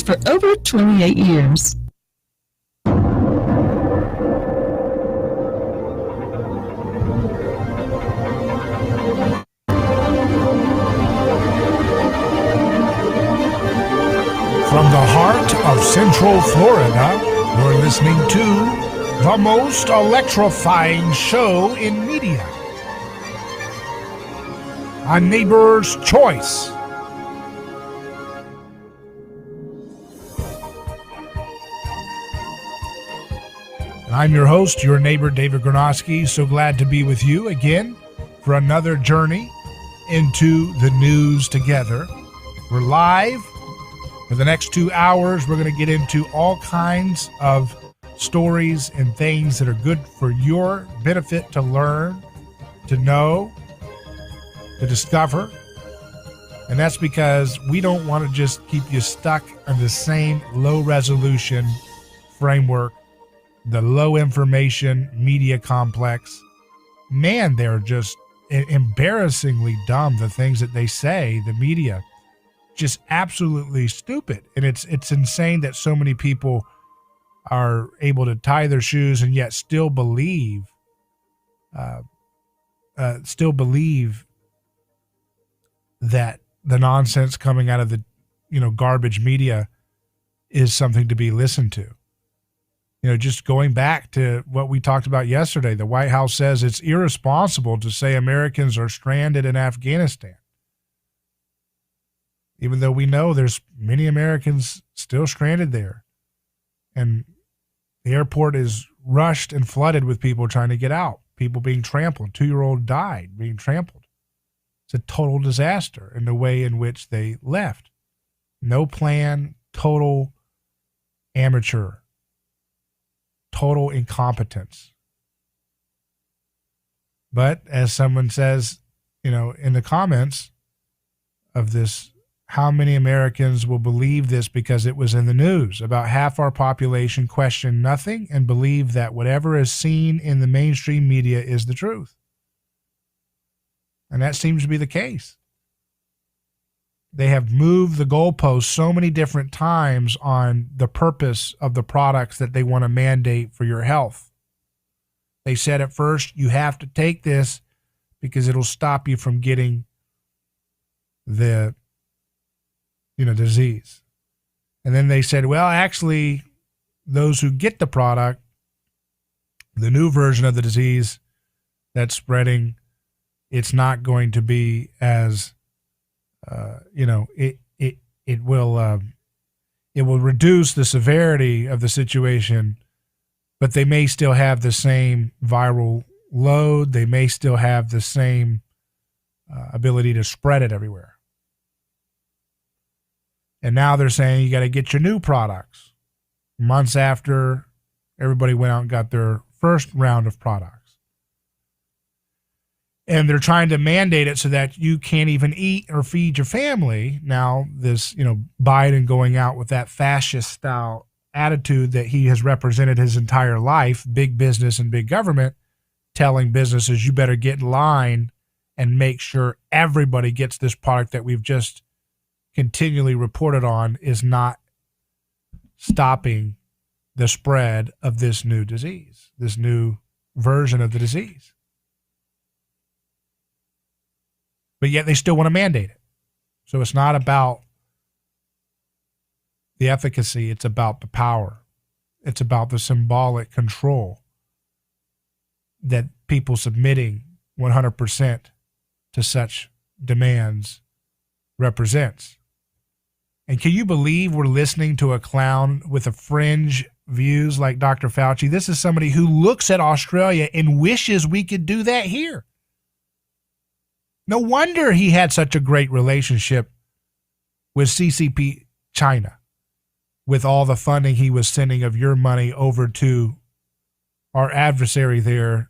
for over 28 years. From the heart of Central Florida, you're listening to the most electrifying show in media, A Neighbor's Choice. And I'm your host, your neighbor, David Gronowski. So glad to be with you again for another journey into the news together. We're live. For the next 2 hours, we're going to get into all kinds of stories and things that are good for your benefit to learn, to know, to discover. And that's because we don't want to just keep you stuck in the same low-resolution framework, the low-information media complex. Man, they're just embarrassingly dumb, the things that they say, the media. Just absolutely stupid. And it's insane that so many people are able to tie their shoes and yet still believe that the nonsense coming out of the garbage media is something to be listened to. Just going back to what we talked about yesterday, the White House says it's irresponsible to say Americans are stranded in Afghanistan, even though we know there's many Americans still stranded there. And the airport is rushed and flooded with people trying to get out, people being trampled. 2-year-old died being trampled. It's a total disaster in the way in which they left. No plan, total amateur, total incompetence. But as someone says, in the comments of this, how many Americans will believe this because it was in the news? About half our population question nothing and believe that whatever is seen in the mainstream media is the truth. And that seems to be the case. They have moved the goalposts so many different times on the purpose of the products that they want to mandate for your health. They said at first, you have to take this because it'll stop you from getting the disease. And then they said, well, actually, those who get the product, the new version of the disease that's spreading, it's not going to be as, it will reduce the severity of the situation, but they may still have the same viral load. They may still have the same ability to spread it everywhere. And now they're saying you got to get your new products months after everybody went out and got their first round of products. And they're trying to mandate it so that you can't even eat or feed your family. Now, this, Biden going out with that fascist style attitude that he has represented his entire life, big business and big government, telling businesses, you better get in line and make sure everybody gets this product that we've just continually reported on, is not stopping the spread of this new disease, this new version of the disease. But yet they still want to mandate it. So it's not about the efficacy, it's about the power. It's about the symbolic control that people submitting 100% to such demands represents. And can you believe we're listening to a clown with a fringe views like Dr. Fauci? This is somebody who looks at Australia and wishes we could do that here. No wonder he had such a great relationship with CCP China, with all the funding he was sending of your money over to our adversary there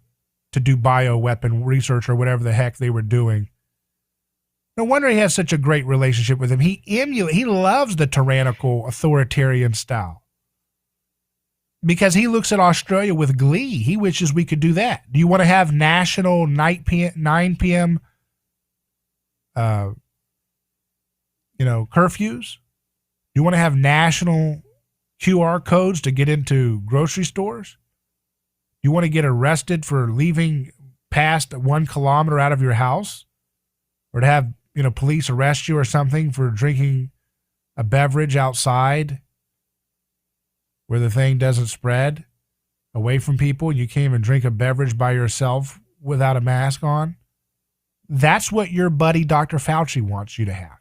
to do bioweapon research or whatever the heck they were doing. No wonder he has such a great relationship with him. He loves the tyrannical authoritarian style because he looks at Australia with glee. He wishes we could do that. Do you want to have national 9 p.m. curfews? You want to have national QR codes to get into grocery stores? You want to get arrested for leaving past 1 kilometer out of your house? Or to have, police arrest you or something for drinking a beverage outside where the thing doesn't spread away from people? You can't even drink a beverage by yourself without a mask on? That's what your buddy Dr. Fauci wants you to have.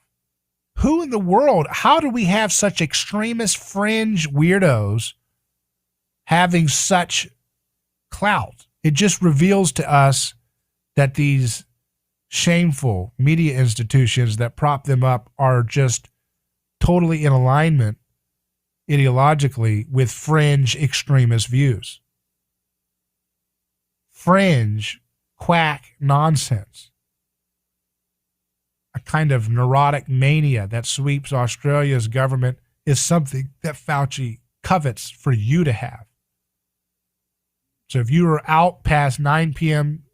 Who in the world, how do we have such extremist fringe weirdos having such clout? It just reveals to us that these shameful media institutions that prop them up are just totally in alignment ideologically with fringe extremist views. Fringe, quack nonsense. A kind of neurotic mania that sweeps Australia's government is something that Fauci covets for you to have. So if you are out past 9 p.m.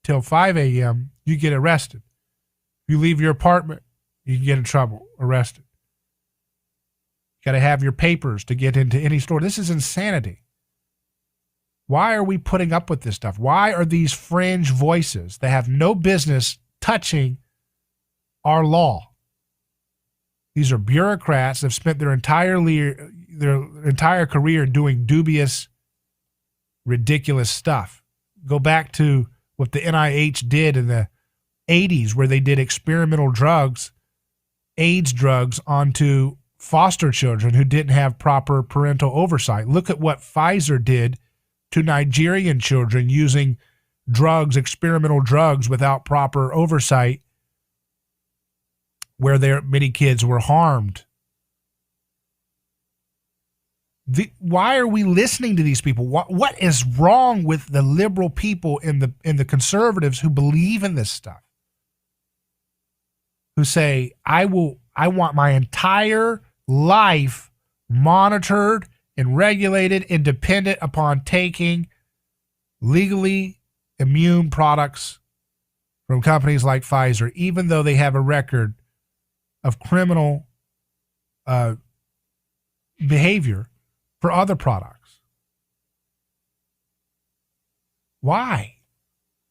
till 5 a.m., you get arrested. If you leave your apartment, you can get in trouble, arrested. You got to have your papers to get into any store. This is insanity. Why are we putting up with this stuff? Why are these fringe voices that have no business touching our law? These are bureaucrats that have spent their entire career doing dubious, ridiculous stuff. Go back to what the NIH did in the 80s, where they did experimental drugs, AIDS drugs, onto foster children who didn't have proper parental oversight. Look at what Pfizer did to Nigerian children using drugs, experimental drugs, without proper oversight, where many kids were harmed. Why are we listening to these people? What is wrong with the liberal people and the conservatives who believe in this stuff? Who say, I want my entire life monitored and regulated and dependent upon taking legally immune products from companies like Pfizer, even though they have a record of criminal behavior for other products. Why?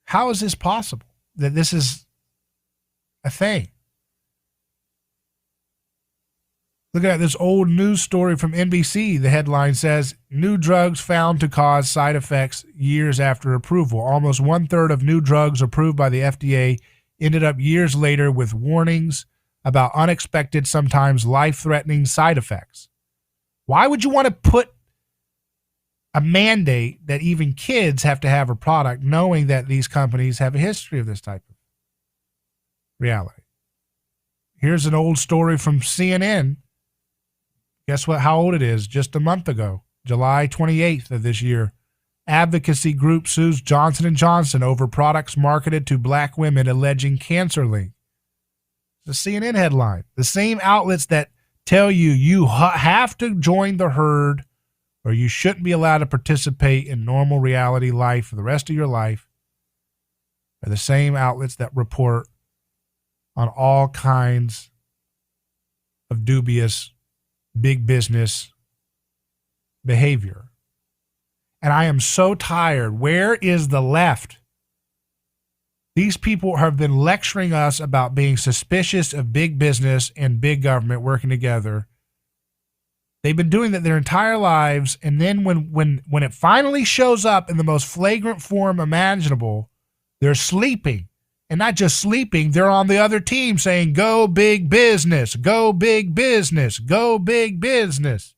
How is this possible that this is a thing? Look at this old news story from NBC. The headline says, new drugs found to cause side effects years after approval. Almost 1/3 of new drugs approved by the FDA ended up years later with warnings about unexpected, sometimes life-threatening side effects. Why would you want to put a mandate that even kids have to have a product, knowing that these companies have a history of this type of reality? Here's an old story from CNN. Guess what? How old it is? Just a month ago, July 28th of this year. Advocacy group sues Johnson & Johnson over products marketed to black women alleging cancer link. It's a CNN headline. The same outlets that tell you have to join the herd or you shouldn't be allowed to participate in normal reality life for the rest of your life are the same outlets that report on all kinds of dubious big business behavior. And I am so tired. Where is the left? These people have been lecturing us about being suspicious of big business and big government working together. They've been doing that their entire lives, and then when it finally shows up in the most flagrant form imaginable, they're sleeping. And not just sleeping, they're on the other team saying, go big business, go big business, go big business.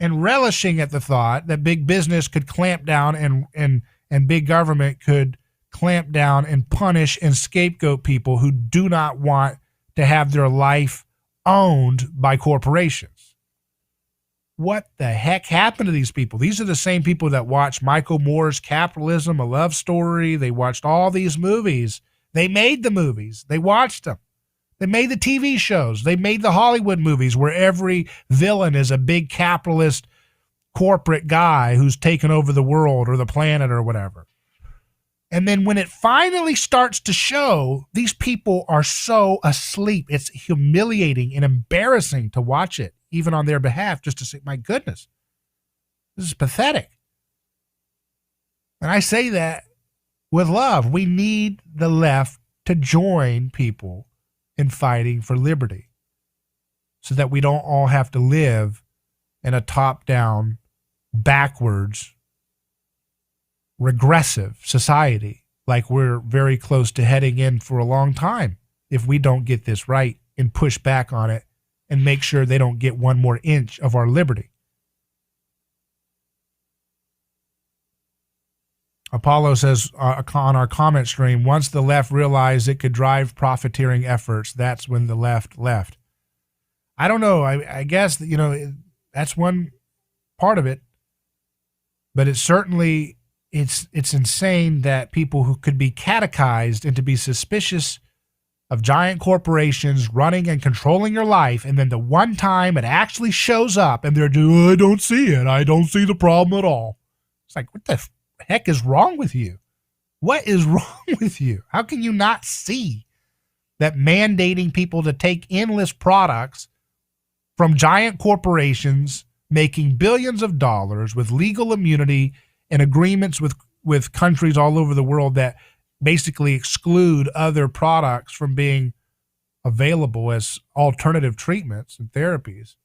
And relishing at the thought that big business could clamp down and big government could clamp down and punish and scapegoat people who do not want to have their life owned by corporations. What the heck happened to these people? These are the same people that watched Michael Moore's Capitalism, A Love Story. They watched all these movies. They made the movies. They watched them. They made the TV shows. They made the Hollywood movies where every villain is a big capitalist corporate guy who's taken over the world or the planet or whatever. And then when it finally starts to show, these people are so asleep. It's humiliating and embarrassing to watch it, even on their behalf, just to say, my goodness, this is pathetic. And I say that with love. We need the left to join people in fighting for liberty so that we don't all have to live in a top-down, backwards, regressive society like we're very close to heading in for a long time if we don't get this right and push back on it and make sure they don't get one more inch of our liberty. Apollo says on our comment stream, once the left realized it could drive profiteering efforts, that's when the left left. I don't know. I guess, that's one part of it. But it's certainly, it's insane that people who could be catechized and to be suspicious of giant corporations running and controlling your life, and then the one time it actually shows up and they're doing, I don't see it. I don't see the problem at all. It's like, what the heck is wrong with you? What is wrong with you? How can you not see that mandating people to take endless products from giant corporations making billions of dollars with legal immunity and agreements with countries all over the world that basically exclude other products from being available as alternative treatments and therapies?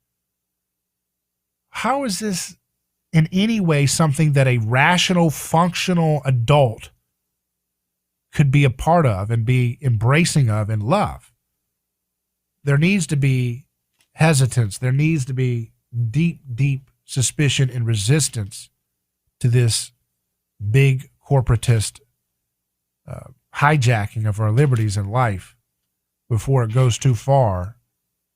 How is this in any way something that a rational, functional adult could be a part of and be embracing of and love? There needs to be hesitance. There needs to be deep, deep suspicion and resistance to this big corporatist hijacking of our liberties in life before it goes too far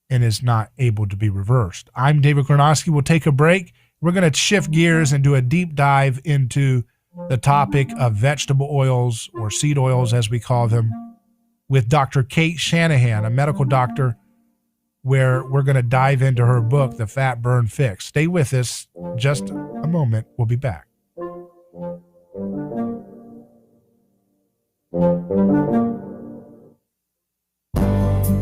and is not able to be reversed. I'm David Kornowski. We'll take a break. We're going to shift gears and do a deep dive into the topic of vegetable oils, or seed oils as we call them, with Dr. Cate Shanahan, a medical doctor, where we're going to dive into her book, The Fat Burn Fix. Stay with us just a moment. We'll be back.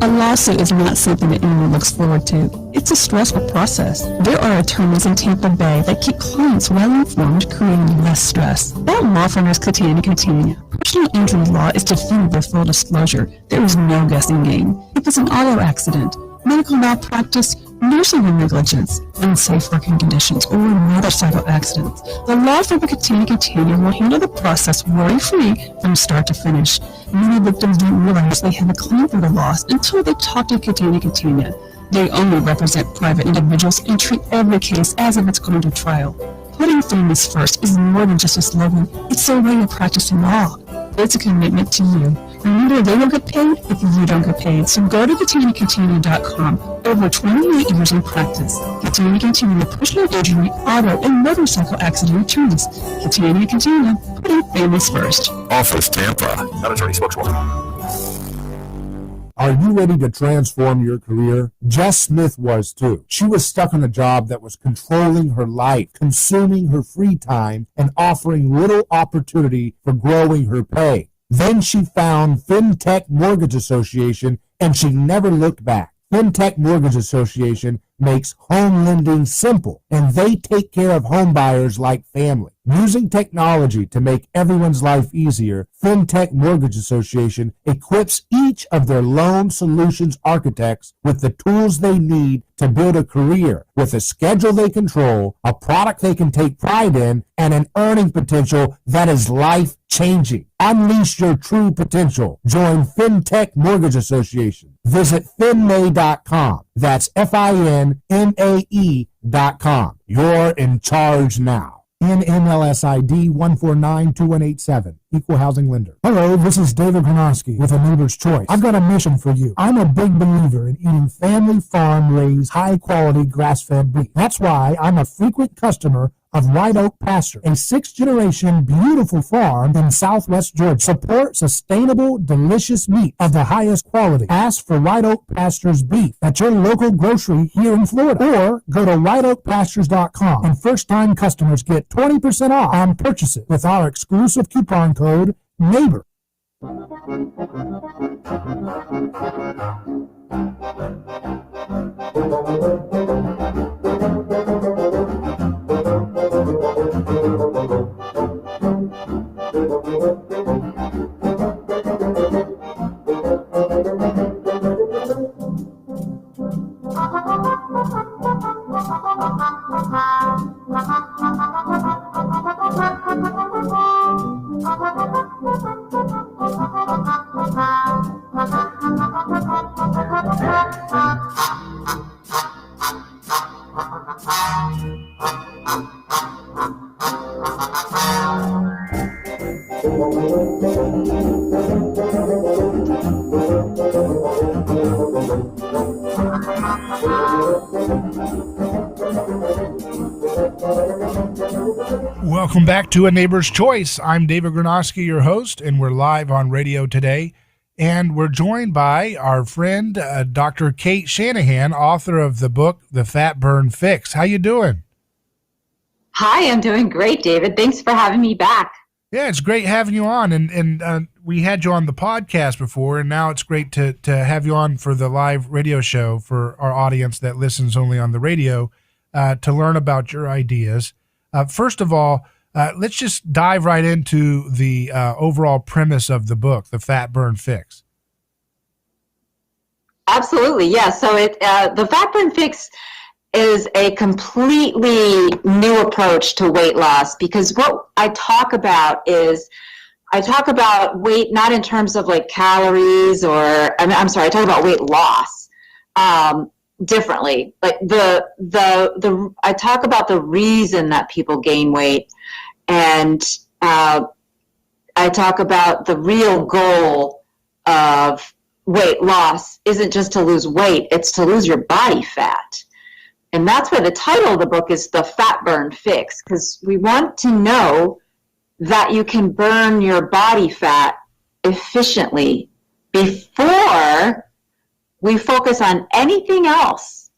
A lawsuit is not something that anyone looks forward to. It's a stressful process. There are attorneys in Tampa Bay that keep clients well informed, creating less stress. That law firm is Cate and Cate. Personal injury law is definitive full disclosure. There is no guessing game. If it's an auto accident, medical malpractice, nursing home negligence, unsafe working conditions, or motorcycle accidents, the law firm of Cate and Cate will handle the process worry-free from start to finish. Many victims don't realize they have a claim for the loss until they talk to Cate and Cate. They only represent private individuals and treat every case as if it's going to trial. Putting families first is more than just a slogan. It's a way of practicing law. It's a commitment to you. Remember, they will get paid if you don't get paid. So go to CateandCate.com. Over 28 years in practice. Cate and Cate, personal injury, auto, and motorcycle accident attorneys. Cate and Cate, putting families first. Office Tampa. Not attorney spokeswoman. Are you ready to transform your career? Jess Smith was too. She was stuck in a job that was controlling her life, consuming her free time, and offering little opportunity for growing her pay. Then she found FinTech Mortgage Association, and she never looked back. FinTech Mortgage Association makes home lending simple, and they take care of home buyers like family. Using technology to make everyone's life easier, FinTech Mortgage Association equips each of their loan solutions architects with the tools they need to build a career with a schedule they control, a product they can take pride in, and an earning potential that is life-changing. Unleash your true potential. Join FinTech Mortgage Association. Visit finmay.com. That's FINMAE.com. You're in charge now. NMLS ID 1492187. Equal housing lender. Hello, this is David Kornowski with A Neighbor's Choice. I've got a mission for you. I'm a big believer in eating family farm-raised, high-quality grass-fed beef. That's why I'm a frequent customer of White Oak Pasture, a sixth-generation beautiful farm in southwest Georgia. Support sustainable, delicious meat of the highest quality. Ask for White Oak Pasture's beef at your local grocery here in Florida, or go to whiteoakpastures.com, and first-time customers get 20% off on purchases with our exclusive coupon code neighbor. Welcome back to A Neighbor's Choice. I'm David Granosky, your host, and we're live on radio today. And we're joined by our friend, Dr. Cate Shanahan, author of the book, The Fat Burn Fix. How you doing? Hi, I'm doing great, David. Thanks for having me back. Yeah, it's great having you on. And we had you on the podcast before, and now it's great to have you on for the live radio show for our audience that listens only on the radio to learn about your ideas. First of all, let's just dive right into the overall premise of the book, The Fat Burn Fix. Absolutely, yeah. So the Fat Burn Fix is a completely new approach to weight loss, because what I talk about is I talk about weight not in terms of like calories or I talk about weight loss differently. Like I talk about the reason that people gain weight, and I talk about the real goal of weight loss isn't just to lose weight, it's to lose your body fat. And that's why the title of the book is The Fat Burn Fix, because we want to know that you can burn your body fat efficiently before we focus on anything else.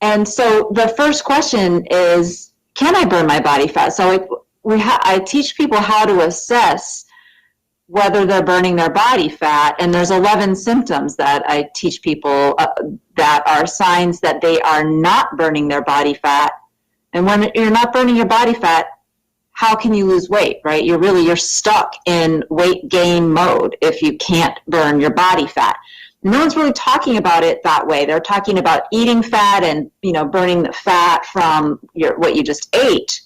And so the first question is, can I burn my body fat? So I teach people how to assess whether they're burning their body fat, and there's 11 symptoms that I teach people that are signs that they are not burning their body fat. And when you're not burning your body fat, how can you lose weight, right? You're stuck in weight gain mode if you can't burn your body fat. No one's really talking about it that way. They're talking about eating fat and, burning the fat from what you just ate.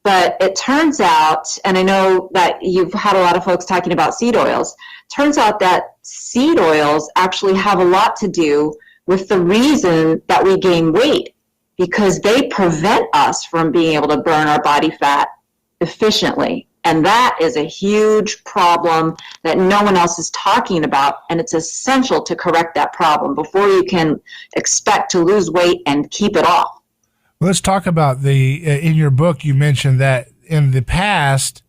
But it turns out, and I know that you've had a lot of folks talking about seed oils, turns out that seed oils actually have a lot to do with the reason that we gain weight, because they prevent us from being able to burn our body fat efficiently. And that is a huge problem that no one else is talking about, and it's essential to correct that problem before you can expect to lose weight and keep it off. Let's talk about in your book, you mentioned that in the past,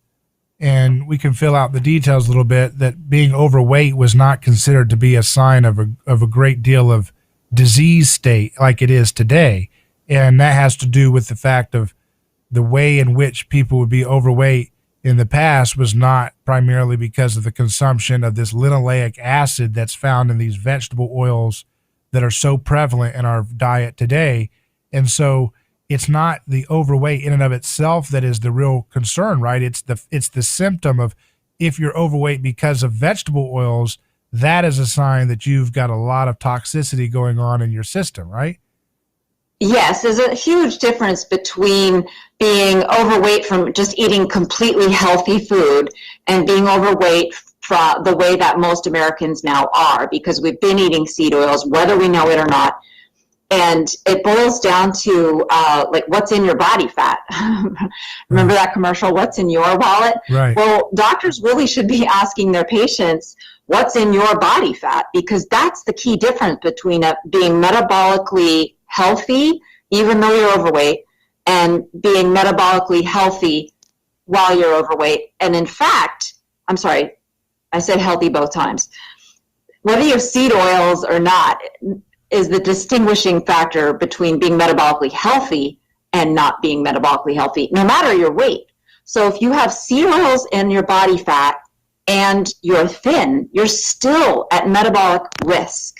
and we can fill out the details a little bit, that being overweight was not considered to be a sign of a great deal of disease state like it is today. And that has to do with the fact of the way in which people would be overweight in the past was not primarily because of the consumption of this linoleic acid that's found in these vegetable oils that are so prevalent in our diet today. And so it's not the overweight in and of itself that is the real concern, right? It's the symptom of, if you're overweight because of vegetable oils, that is a sign that you've got a lot of toxicity going on in your system, right? Yes, there's a huge difference between being overweight from just eating completely healthy food and being overweight from the way that most Americans now are, because we've been eating seed oils, whether we know it or not. And it boils down to what's in your body fat. Remember that commercial, what's in your wallet? Right. Well, doctors really should be asking their patients, what's in your body fat? Because that's the key difference between being metabolically healthy, even though you're overweight, and being metabolically healthy while you're overweight. And in fact, I'm sorry, I said healthy both times. Whether you have seed oils or not is the distinguishing factor between being metabolically healthy and not being metabolically healthy, no matter your weight. So if you have seed oils in your body fat, and you're thin, you're still at metabolic risk.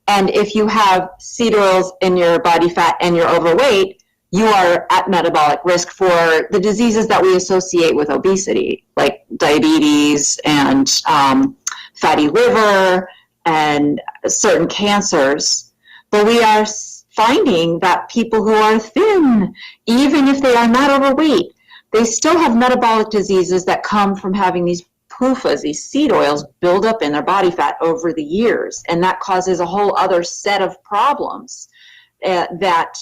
And if you have seed oils in your body fat and you're overweight, you are at metabolic risk for the diseases that we associate with obesity, like diabetes and fatty liver and certain cancers. But we are finding that people who are thin, even if they are not overweight, they still have metabolic diseases that come from having these PUFAs, these seed oils, build up in their body fat over the years. And that causes a whole other set of problems that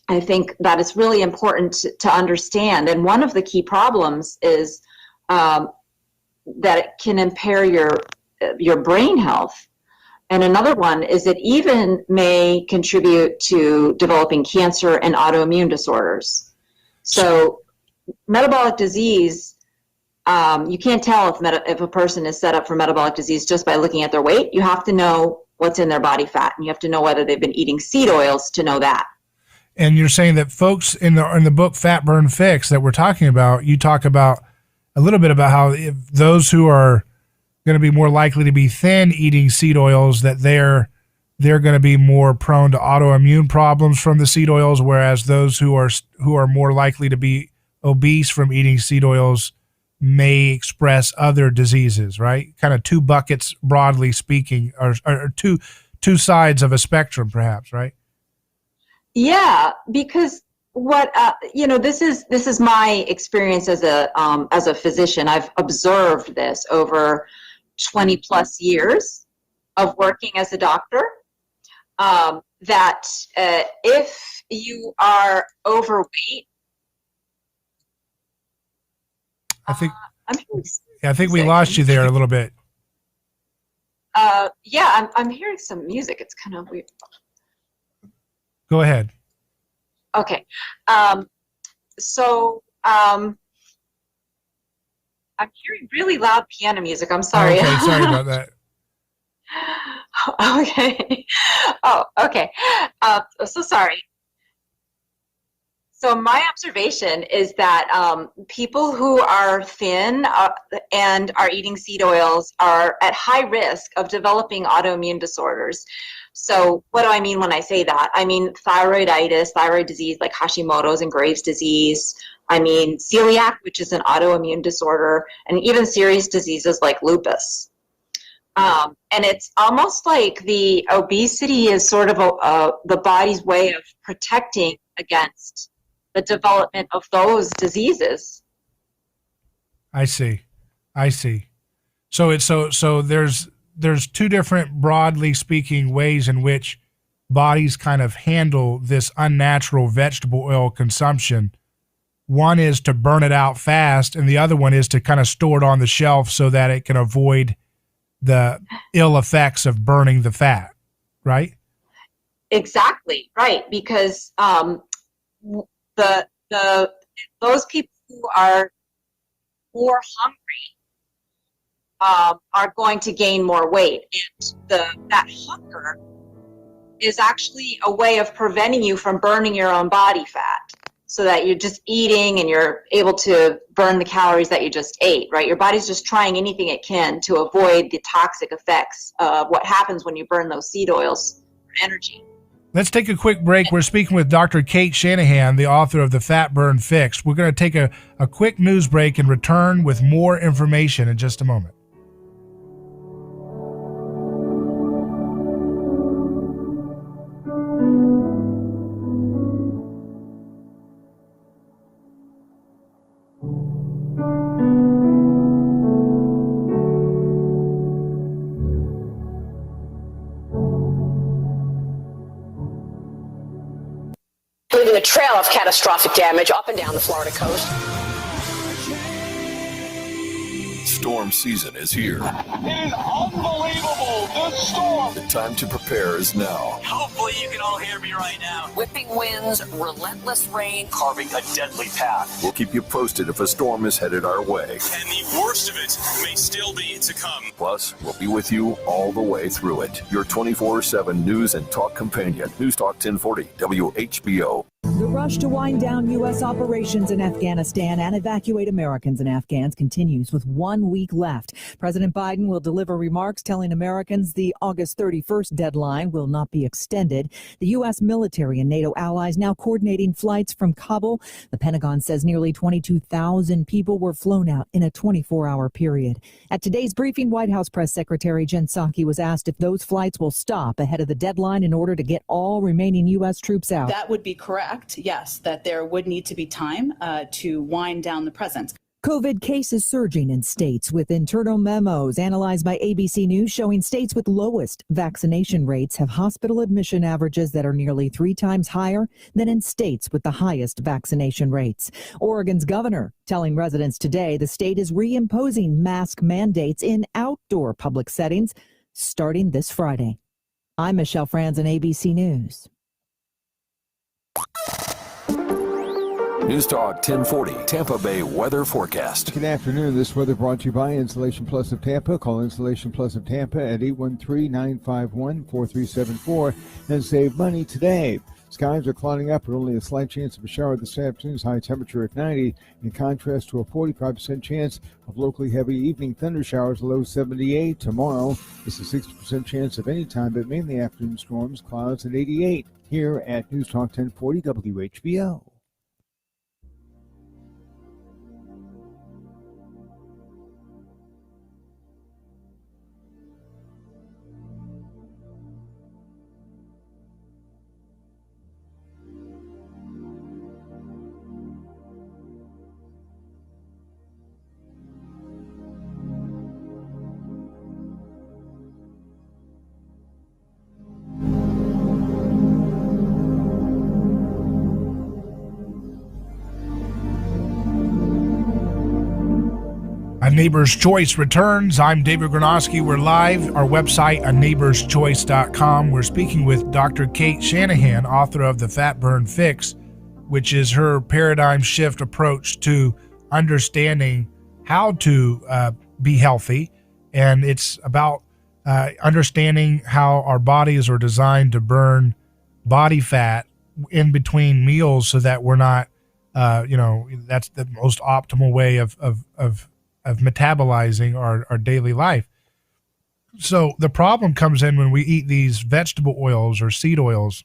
I think that it's really important to understand. And one of the key problems is that it can impair your brain health. And another one is it even may contribute to developing cancer and autoimmune disorders. So metabolic disease, you can't tell if a person is set up for metabolic disease just by looking at their weight. You have to know what's in their body fat, and you have to know whether they've been eating seed oils to know that. And you're saying that folks in the book Fat Burn Fix that we're talking about, you talk about a little bit about how if those who are going to be more likely to be thin eating seed oils, that they're going to be more prone to autoimmune problems from the seed oils, whereas those who are more likely to be obese from eating seed oils may express other diseases, right? Kind of two buckets, broadly speaking, or two sides of a spectrum, perhaps, right? Yeah, because what this is my experience as a physician. I've observed this over 20 plus years of working as a doctor. That if you are overweight, I think we lost you there a little bit. Yeah, I'm hearing some music. It's kind of weird. Go ahead. Okay. I'm hearing really loud piano music. I'm sorry. Okay, sorry about that. Okay. Oh, okay. So sorry. So my observation is that people who are thin and are eating seed oils are at high risk of developing autoimmune disorders. So what do I mean when I say that? I mean thyroiditis, thyroid disease like Hashimoto's and Graves' disease. I mean celiac, which is an autoimmune disorder, and even serious diseases like lupus. And it's almost like the obesity is sort of the body's way of protecting against the development of those diseases. I see. So there's two different, broadly speaking, ways in which bodies kind of handle this unnatural vegetable oil consumption. One is to burn it out fast, and the other one is to kind of store it on the shelf so that it can avoid the ill effects of burning the fat, right? Exactly, right. Because those people who are more hungry are going to gain more weight, and that hunger is actually a way of preventing you from burning your own body fat, so that you're just eating and you're able to burn the calories that you just ate, right? Your body's just trying anything it can to avoid the toxic effects of what happens when you burn those seed oils for energy. Let's take a quick break. We're speaking with Dr. Cate Shanahan, the author of The Fat Burn Fix. We're going to take a quick news break and return with more information in just a moment. Leaving a trail of catastrophic damage up and down the Florida coast. Storm season is here. It is unbelievable, this storm. The time to prepare is now. Hopefully you can all hear me right now. Whipping winds, relentless rain, Carving a deadly path. We'll keep you posted if a storm is headed our way. And the worst of it may still be to come. Plus, we'll be with you all the way through it. Your 24/7 news and talk companion. News Talk 1040 WHBO. The rush to wind down U.S. operations in Afghanistan and evacuate Americans and Afghans continues with 1 week left. President Biden will deliver remarks telling Americans the August 31st deadline will not be extended. The U.S. military and NATO allies now coordinating flights from Kabul. The Pentagon says nearly 22,000 people were flown out in a 24-hour period. At today's briefing, White House Press Secretary Jen Psaki was asked if those flights will stop ahead of the deadline in order to get all remaining U.S. troops out. That would be correct, yes, that there would need to be time to wind down the presence. COVID cases surging in states, with internal memos analyzed by ABC News showing states with lowest vaccination rates have hospital admission averages that are nearly 3 times higher than in states with the highest vaccination rates. Oregon's governor telling residents today the state is reimposing mask mandates in outdoor public settings starting this Friday. I'm Michelle Franzen, ABC News. News Talk 1040 Tampa Bay weather forecast. Good afternoon. This weather brought to you by Insulation Plus of Tampa. Call Insulation Plus of Tampa at 813-951-4374 and save money today. Skies are clouding up with only a slight chance of a shower this afternoon's high temperature at 90, in contrast to a 45% chance of locally heavy evening thunder showers, low 78. Tomorrow, it's a 60% chance of any time, but mainly afternoon storms, clouds at 88. Here at News Talk 1040 WHBO. A Neighbor's Choice returns. I'm David Gronowski. We're live. Our website, aneighborschoice.com. We're speaking with Dr. Cate Shanahan, author of The Fat Burn Fix, which is her paradigm shift approach to understanding how to be healthy. And it's about understanding how our bodies are designed to burn body fat in between meals so that we're not, that's the most optimal way of metabolizing our daily life. So the problem comes in when we eat these vegetable oils or seed oils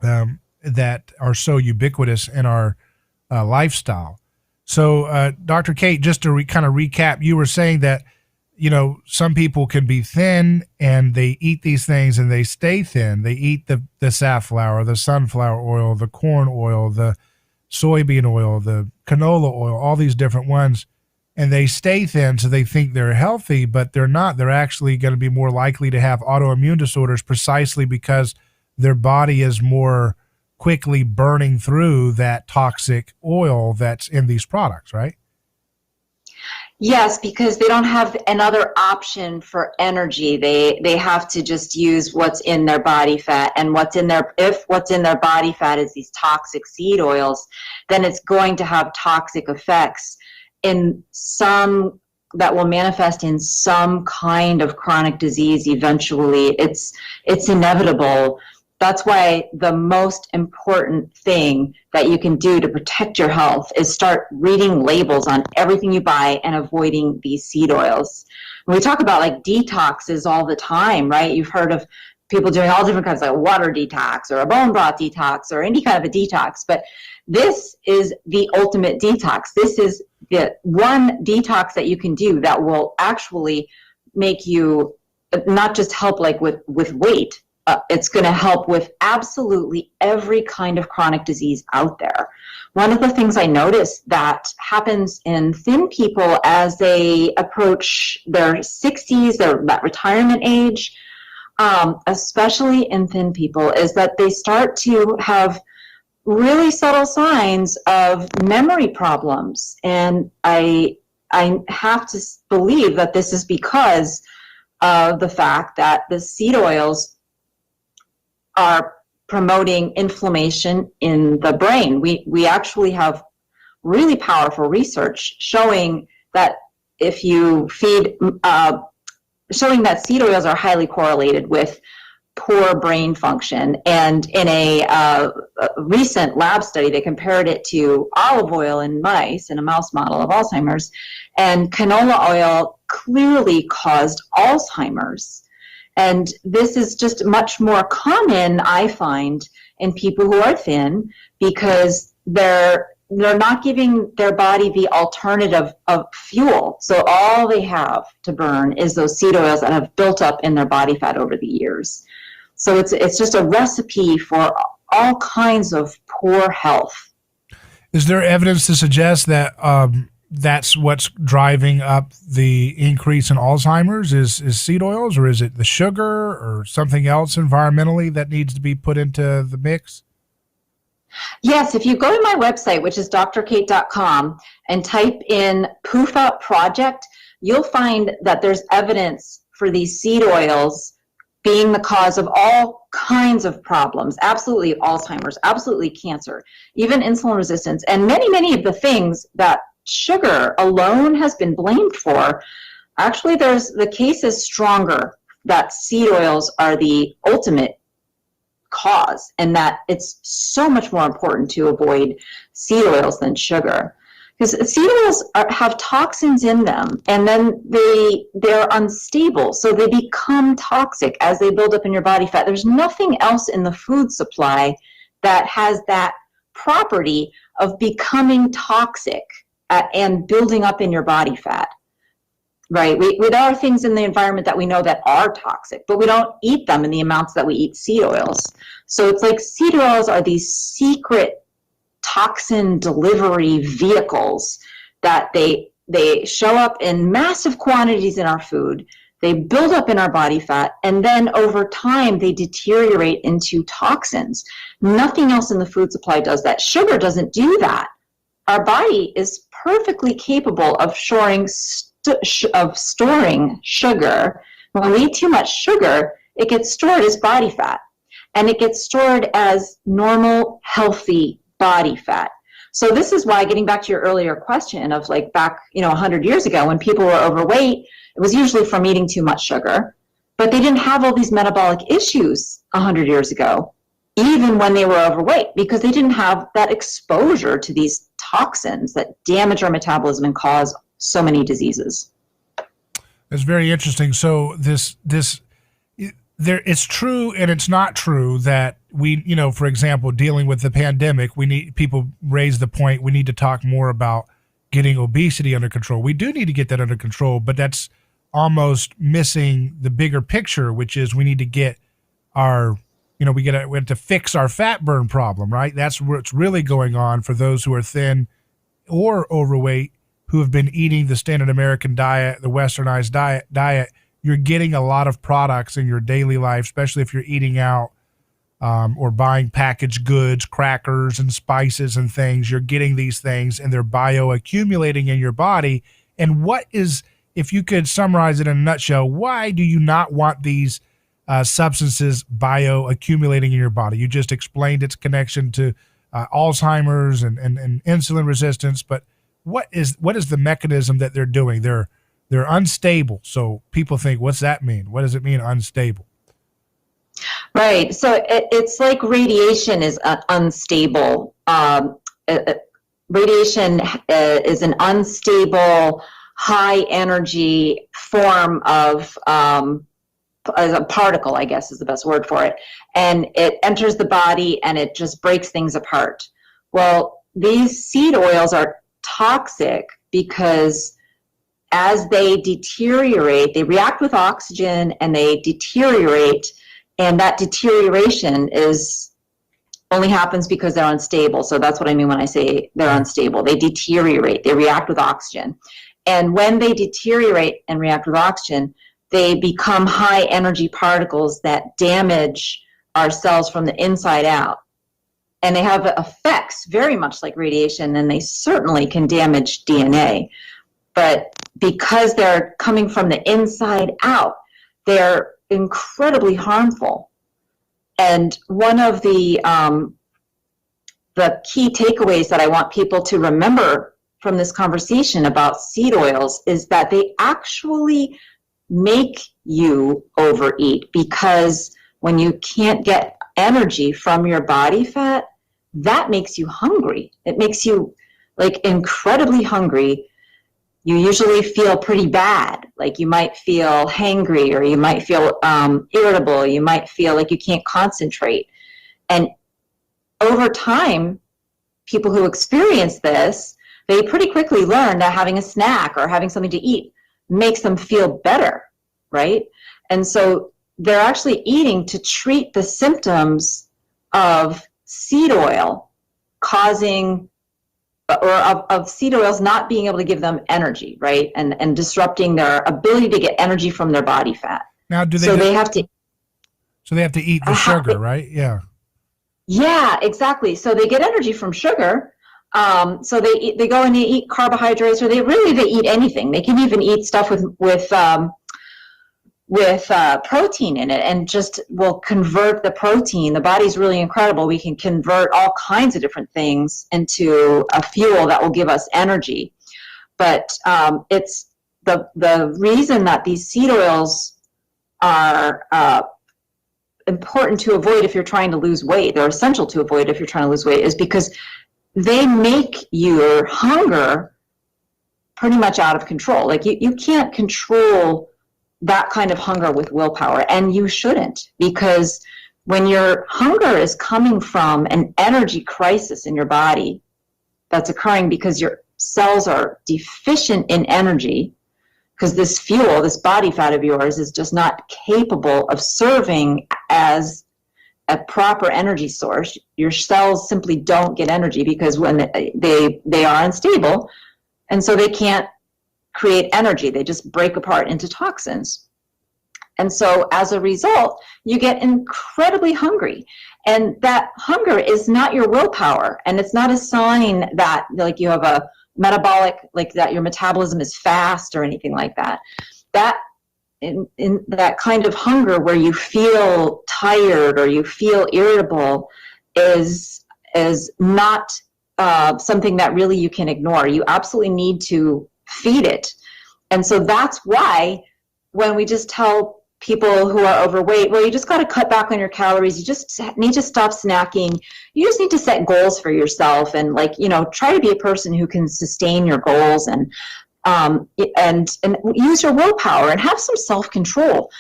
that are so ubiquitous in our lifestyle. So Dr. Cate, just to kind of recap, you were saying that, some people can be thin and they eat these things and they stay thin. They eat the safflower, the sunflower oil, the corn oil, the soybean oil, the canola oil, all these different ones. And they stay thin, so they think they're healthy, but they're not. They're actually going to be more likely to have autoimmune disorders precisely because their body is more quickly burning through that toxic oil that's in these products, right? Yes, because they don't have another option for energy. They have to just use what's in their body fat, and if what's in their body fat is these toxic seed oils, then it's going to have toxic effects that will manifest in some kind of chronic disease eventually. It's inevitable. That's why the most important thing that you can do to protect your health is start reading labels on everything you buy and avoiding these seed oils. When we talk about like detoxes all the time, right? You've heard of people doing all different kinds of water detox or a bone broth detox or any kind of a detox, but this is the ultimate detox. This is the one detox that you can do that will actually make you not just help like with weight. It's going to help with absolutely every kind of chronic disease out there. One of the things I noticed that happens in thin people as they approach their 60s, that retirement age, especially in thin people, is that they start to have really subtle signs of memory problems. And I have to believe that this is because of the fact that the seed oils are promoting inflammation in the brain. We actually have really powerful research showing that if you feed, showing that seed oils are highly correlated with poor brain function. And in a recent lab study, they compared it to olive oil in mice in a mouse model of Alzheimer's, and canola oil clearly caused Alzheimer's. And this is just much more common, I find, in people who are thin, because they're not giving their body the alternative of fuel. So all they have to burn is those seed oils that have built up in their body fat over the years. So it's just a recipe for all kinds of poor health. Is there evidence to suggest that that's what's driving up the increase in Alzheimer's is seed oils, or is it the sugar or something else environmentally that needs to be put into the mix? Yes, if you go to my website, which is drcate.com, and type in PUFA project, you'll find that there's evidence for these seed oils being the cause of all kinds of problems, absolutely Alzheimer's, absolutely cancer, even insulin resistance, and many, many of the things that sugar alone has been blamed for. Actually, the case is stronger that seed oils are the ultimate cause, and that it's so much more important to avoid seed oils than sugar. Because seed oils have toxins in them, and then they're unstable, so they become toxic as they build up in your body fat. There's nothing else in the food supply that has that property of becoming toxic and building up in your body fat. Right? There are things in the environment that we know that are toxic, but we don't eat them in the amounts that we eat seed oils. So it's like seed oils are these secret toxin delivery vehicles that they show up in massive quantities in our food. They build up in our body fat, and then over time they deteriorate into toxins. Nothing else in the food supply does that. Sugar doesn't do that. Our body is perfectly capable of storing sugar. When we eat too much sugar, it gets stored as body fat, and it gets stored as normal, healthy body fat. So this is why, getting back to your earlier question of like back, 100 years ago when people were overweight, it was usually from eating too much sugar, but they didn't have all these metabolic issues 100 years ago, even when they were overweight, because they didn't have that exposure to these toxins that damage our metabolism and cause so many diseases. That's very interesting. So it's true and it's not true that we, for example, dealing with the pandemic, people raise the point, we need to talk more about getting obesity under control. We do need to get that under control, but that's almost missing the bigger picture, which is we need to get our, we have to fix our fat burn problem, right? That's what's really going on for those who are thin or overweight, who have been eating the standard American diet, the westernized diet. You're getting a lot of products in your daily life, especially if you're eating out or buying packaged goods, crackers and spices and things. You're getting these things and they're bioaccumulating in your body. And if you could summarize it in a nutshell, why do you not want these substances bioaccumulating in your body? You just explained its connection to Alzheimer's and insulin resistance, but what is the mechanism that they're doing? They're unstable. So people think, what's that mean? What does it mean, unstable? Right. So it's like radiation is unstable. Radiation is an unstable, high energy form of as a particle, I guess is the best word for it. And it enters the body and it just breaks things apart. Well, these seed oils are toxic because as they deteriorate, they react with oxygen and they deteriorate, and that deterioration only happens because they're unstable. So that's what I mean when I say they're unstable. They deteriorate, they react with oxygen. And when they deteriorate and react with oxygen, they become high energy particles that damage our cells from the inside out. And they have effects very much like radiation, and they certainly can damage DNA. But because they're coming from the inside out, they're incredibly harmful. And one of the key takeaways that I want people to remember from this conversation about seed oils is that they actually make you overeat, because when you can't get energy from your body fat, that makes you hungry. It makes you like incredibly hungry. You usually feel pretty bad. Like you might feel hangry, or you might feel irritable. You might feel like you can't concentrate. And over time, people who experience this, they pretty quickly learn that having a snack or having something to eat makes them feel better, right? And so they're actually eating to treat the symptoms of seed oil causing, or of seed oils not being able to give them energy, right? And disrupting their ability to get energy from their body fat. Now, So they have to eat the sugar, right? Yeah. Yeah, exactly. So they get energy from sugar. So they go and they eat carbohydrates, or they eat anything. They can even eat stuff with protein in it, and just will convert the protein. The body's really incredible. We can convert all kinds of different things into a fuel that will give us energy. But it's the reason that these seed oils are important to avoid if you're trying to lose weight. They're essential to avoid if you're trying to lose weight, is because they make your hunger pretty much out of control. Like you can't control that kind of hunger with willpower, and you shouldn't, because when your hunger is coming from an energy crisis in your body that's occurring because your cells are deficient in energy, because this fuel, this body fat of yours, is just not capable of serving as a proper energy source. Your cells simply don't get energy because when they are unstable, and so they can't create energy. They just break apart into toxins. And so as a result, you get incredibly hungry. And that hunger is not your willpower, and it's not a sign that like you have a metabolic, like that your metabolism is fast or anything like that. That in that kind of hunger where you feel tired or you feel irritable is not something that really you can ignore. You absolutely need to feed it. And so that's why when we just tell people who are overweight, well, you just got to cut back on your calories. You just need to stop snacking. You just need to set goals for yourself and try to be a person who can sustain your goals and use your willpower and have some self-control.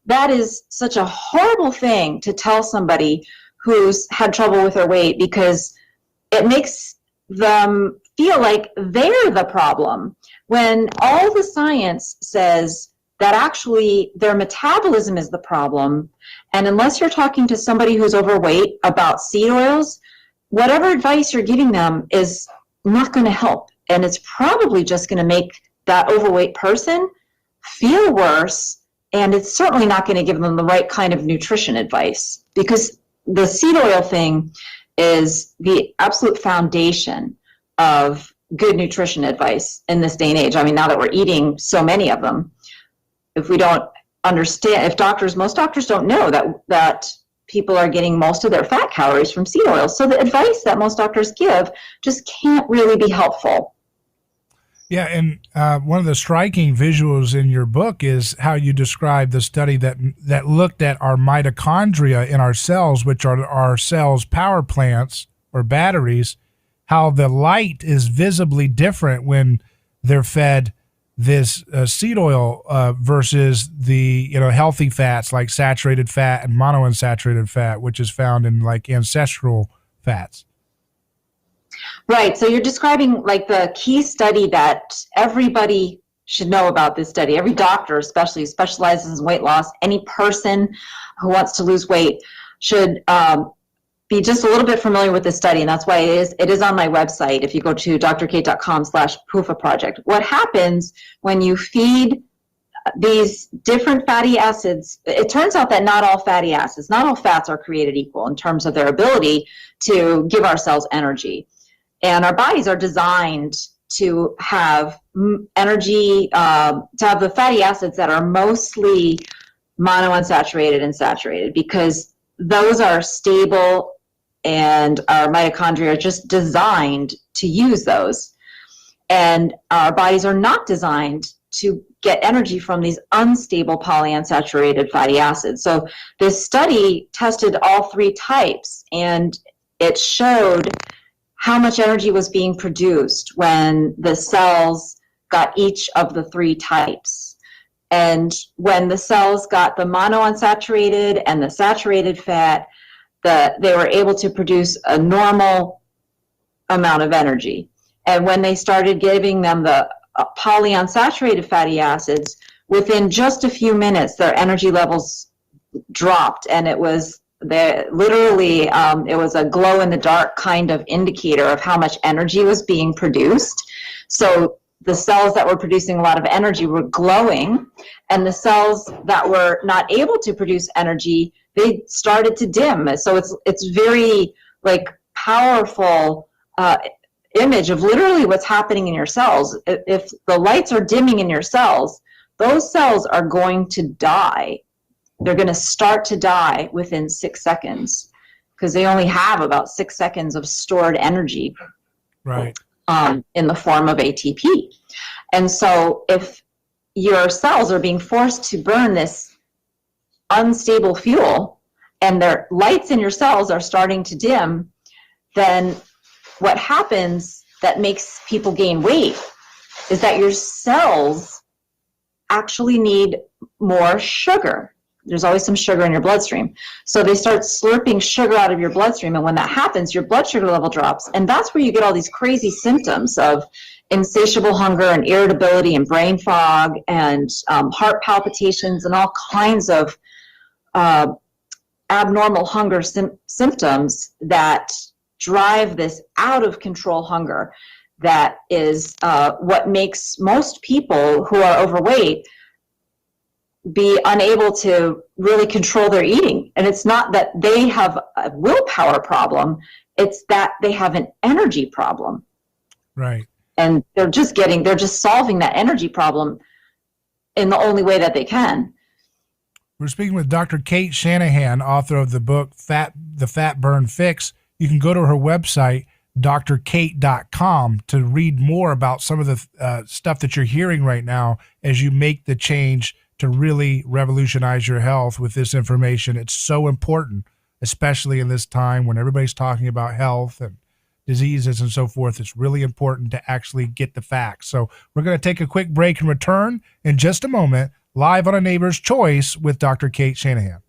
That is such a horrible thing to tell somebody who's had trouble with their weight, because it makes them feel like they're the problem, when all the science says that actually their metabolism is the problem. And unless you're talking to somebody who's overweight about seed oils, whatever advice you're giving them is not going to help. And it's probably just going to make that overweight person feel worse. And it's certainly not going to give them the right kind of nutrition advice, because the seed oil thing is the absolute foundation of good nutrition advice in this day and age. I mean, now that we're eating so many of them, if we don't understand, most doctors don't know that people are getting most of their fat calories from seed oils. So the advice that most doctors give just can't really be helpful. Yeah, and one of the striking visuals in your book is how you describe the study that looked at our mitochondria in our cells, which are our cells' power plants or batteries, how the light is visibly different when they're fed this seed oil versus the healthy fats like saturated fat and monounsaturated fat, which is found in like ancestral fats. Right. So you're describing like the key study that everybody should know about. This study, every doctor, especially who specializes in weight loss, any person who wants to lose weight should be just a little bit familiar with this study. And that's why it is on my website. If you go to drcate.com/PUFA project, what happens when you feed these different fatty acids, it turns out that not all fatty acids, not all fats are created equal in terms of their ability to give our cells energy. And our bodies are designed to have energy, to have the fatty acids that are mostly monounsaturated and saturated, because those are stable and our mitochondria are just designed to use those. And our bodies are not designed to get energy from these unstable polyunsaturated fatty acids. So this study tested all three types, and it showed how much energy was being produced when the cells got each of the three types. And when the cells got the monounsaturated and the saturated fat, they were able to produce a normal amount of energy. And when they started giving them the polyunsaturated fatty acids, within just a few minutes, their energy levels dropped, and it was it was a glow-in-the-dark kind of indicator of how much energy was being produced. So the cells that were producing a lot of energy were glowing, and the cells that were not able to produce energy, they started to dim. So it's very powerful image of literally what's happening in your cells. If the lights are dimming in your cells, those cells are going to die. They're going to start to die within 6 seconds because they only have about 6 seconds of stored energy, right, in the form of ATP. And so if your cells are being forced to burn this unstable fuel and their lights in your cells are starting to dim, then what happens that makes people gain weight is that your cells actually need more sugar. There's always some sugar in your bloodstream. So they start slurping sugar out of your bloodstream, and when that happens, your blood sugar level drops, and that's where you get all these crazy symptoms of insatiable hunger and irritability and brain fog and heart palpitations and all kinds of abnormal hunger symptoms that drive this out of control hunger that is what makes most people who are overweight be unable to really control their eating. And it's not that they have a willpower problem, it's that they have an energy problem. Right. And they're just solving that energy problem in the only way that they can. We're speaking with Dr. Cate Shanahan, author of the book The Fat Burn Fix. You can go to her website, drcate.com, to read more about some of the stuff that you're hearing right now as you make the change to really revolutionize your health with this information. It's so important, especially in this time when everybody's talking about health and diseases and so forth. It's really important to actually get the facts. So we're going to take a quick break and return in just a moment, live on A Neighbor's Choice with Dr. Cate Shanahan.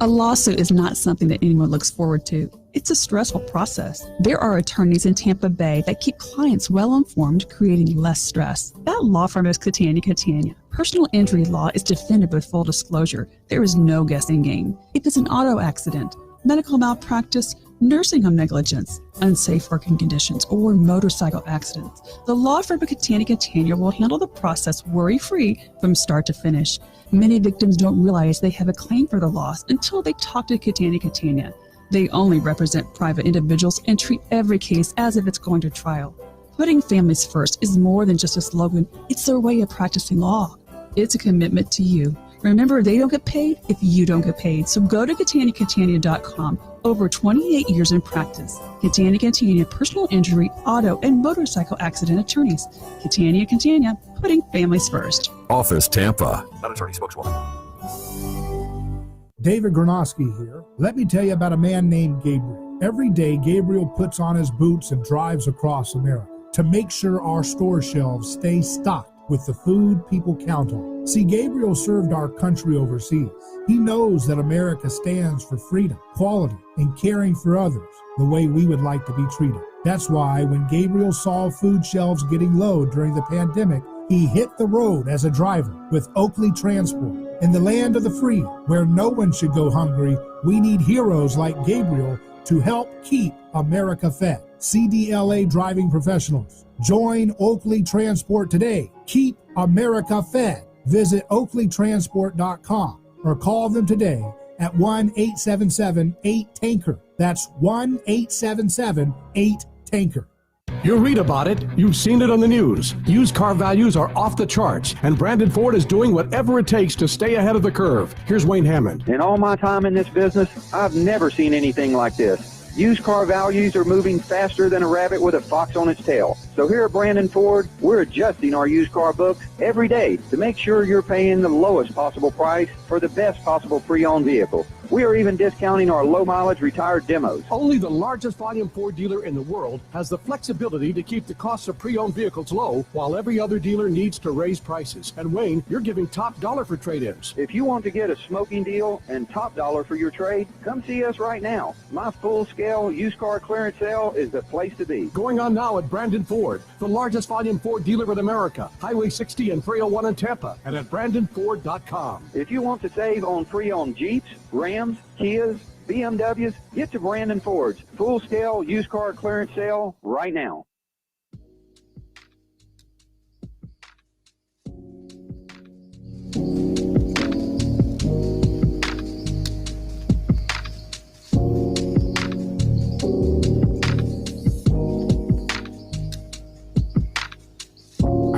A lawsuit is not something that anyone looks forward to. It's a stressful process. There are attorneys in Tampa Bay that keep clients well informed, creating less stress. That law firm is Cate. Personal injury law is defended with full disclosure. There is no guessing game. If it's an auto accident, medical malpractice, nursing home negligence, unsafe working conditions, or motorcycle accidents, the law firm of Cate will handle the process worry-free from start to finish. Many victims don't realize they have a claim for the loss until they talk to Cate. They only represent private individuals and treat every case as if it's going to trial. Putting families first is more than just a slogan. It's their way of practicing law. It's a commitment to you. Remember, they don't get paid if you don't get paid. So go to Cate.com. Over 28 years in practice. Cate, personal injury, auto, and motorcycle accident attorneys. Cate, putting families first. Office Tampa. Not attorney spokeswoman. David Gronowski here. Let me tell you about a man named Gabriel. Every day, Gabriel puts on his boots and drives across America to make sure our store shelves stay stocked with the food people count on. See, Gabriel served our country overseas. He knows that America stands for freedom, quality, and caring for others the way we would like to be treated. That's why when Gabriel saw food shelves getting low during the pandemic, he hit the road as a driver with Oakley Transport. In the land of the free, where no one should go hungry, we need heroes like Gabriel to help keep America fed. CDLA driving professionals. Join Oakley Transport today. Keep America fed. Visit oakleytransport.com or call them today at 1-877-8-TANKER. That's 1-877-8-TANKER. You read about it, you've seen it on the news. Used car values are off the charts, and Brandon Ford is doing whatever it takes to stay ahead of the curve. Here's Wayne Hammond. In all my time in this business, I've never seen anything like this. Used car values are moving faster than a rabbit with a fox on its tail. So here at Brandon Ford, we're adjusting our used car books every day to make sure you're paying the lowest possible price for the best possible pre-owned vehicle. We are even discounting our low-mileage retired demos. Only the largest volume Ford dealer in the world has the flexibility to keep the cost of pre-owned vehicles low, while every other dealer needs to raise prices. And Wayne, you're giving top dollar for trade-ins. If you want to get a smoking deal and top dollar for your trade, come see us right now. My full-scale used car clearance sale is the place to be. Going on now at Brandon Ford, the largest volume Ford dealer in America, Highway 60 and 301 in Tampa, and at BrandonFord.com. If you want to save on pre-owned Jeeps, Rams, Kias, BMWs, get to Brandon Ford's full-scale used car clearance sale right now.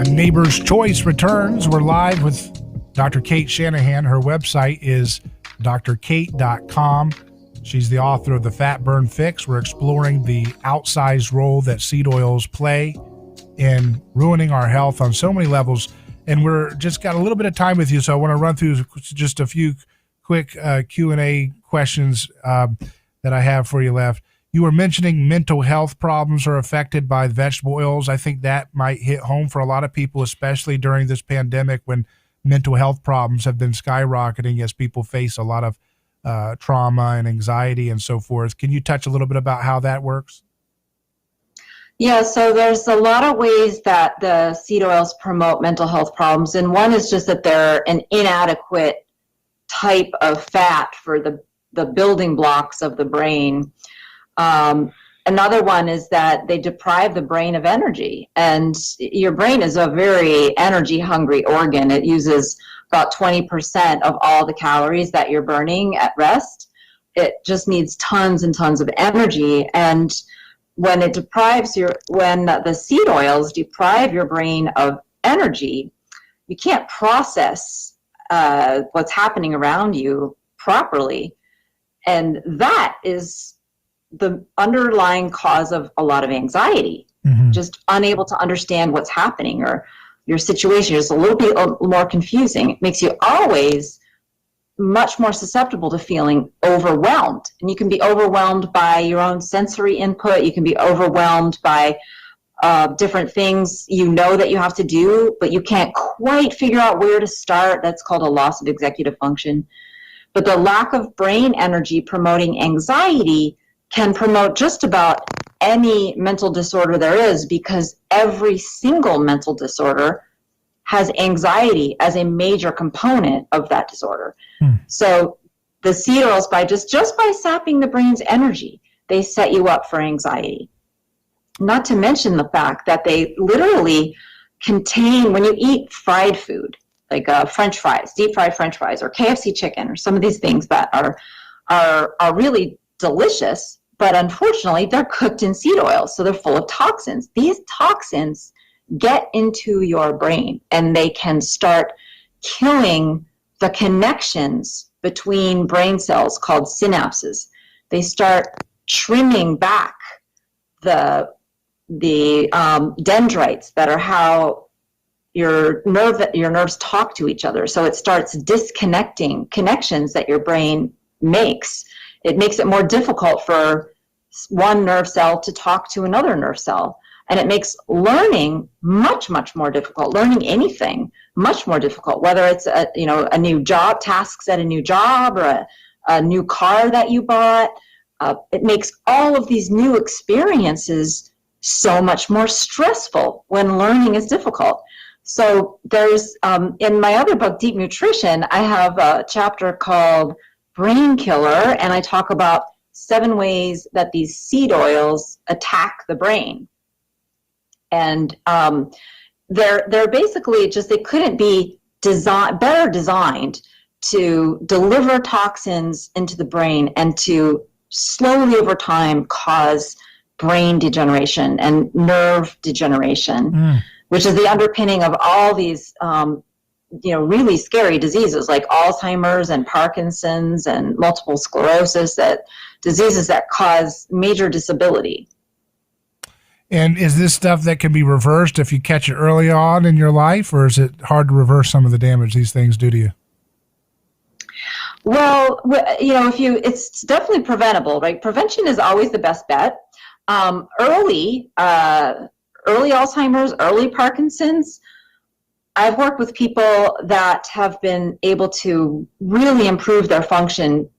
Neighbor's Choice returns. We're live with Dr. Cate Shanahan. Her website is drcate.com. She's the author of The Fat Burn Fix. We're exploring the outsized role that seed oils play in ruining our health on so many levels. And we're just got a little bit of time with you, so I want to run through just a few quick Q&A questions that I have for you left. You were mentioning mental health problems are affected by vegetable oils. I think that might hit home for a lot of people, especially during this pandemic when mental health problems have been skyrocketing as people face a lot of trauma and anxiety and so forth. Can you touch a little bit about how that works? Yeah, so there's a lot of ways that the seed oils promote mental health problems. And one is just that they're an inadequate type of fat for the building blocks of the brain. Another one is that they deprive the brain of energy, and your brain is a very energy hungry organ. It uses about 20% of all the calories that you're burning at rest. It just needs tons and tons of energy. And when it when the seed oils deprive your brain of energy, you can't process what's happening around you properly. And that is the underlying cause of a lot of anxiety, just unable to understand what's happening, or your situation is a little bit more confusing. It makes you always much more susceptible to feeling overwhelmed. And you can be overwhelmed by your own sensory input. You can be overwhelmed by different things you know that you have to do, but you can't quite figure out where to start. That's called a loss of executive function. But the lack of brain energy promoting anxiety can promote just about any mental disorder there is, because every single mental disorder has anxiety as a major component of that disorder. So the seed oils, by just by sapping the brain's energy, they set you up for anxiety. Not to mention the fact that they literally contain, when you eat fried food, like French fries, deep fried French fries, or KFC chicken, or some of these things that are really delicious, but unfortunately they're cooked in seed oils, so they're full of toxins. These toxins get into your brain and they can start killing the connections between brain cells called synapses. They start trimming back the dendrites that are how your nerves talk to each other. So it starts disconnecting connections that your brain makes. It makes it more difficult for one nerve cell to talk to another nerve cell. And it makes learning much, much more difficult. Learning anything much more difficult, whether it's a new job, tasks at a new job, or a new car that you bought. It makes all of these new experiences so much more stressful when learning is difficult. So there's, in my other book, Deep Nutrition, I have a chapter called Brain Killer, and I talk about 7 ways that these seed oils attack the brain. And they're basically just, they couldn't be better designed to deliver toxins into the brain and to slowly over time cause brain degeneration and nerve degeneration, which is the underpinning of all these, really scary diseases like Alzheimer's and Parkinson's and multiple sclerosis, diseases that cause major disability. And is this stuff that can be reversed if you catch it early on in your life, or is it hard to reverse some of the damage these things do to you? Well, it's definitely preventable, right? Prevention is always the best bet. Early Alzheimer's, early Parkinson's, I've worked with people that have been able to really improve their function,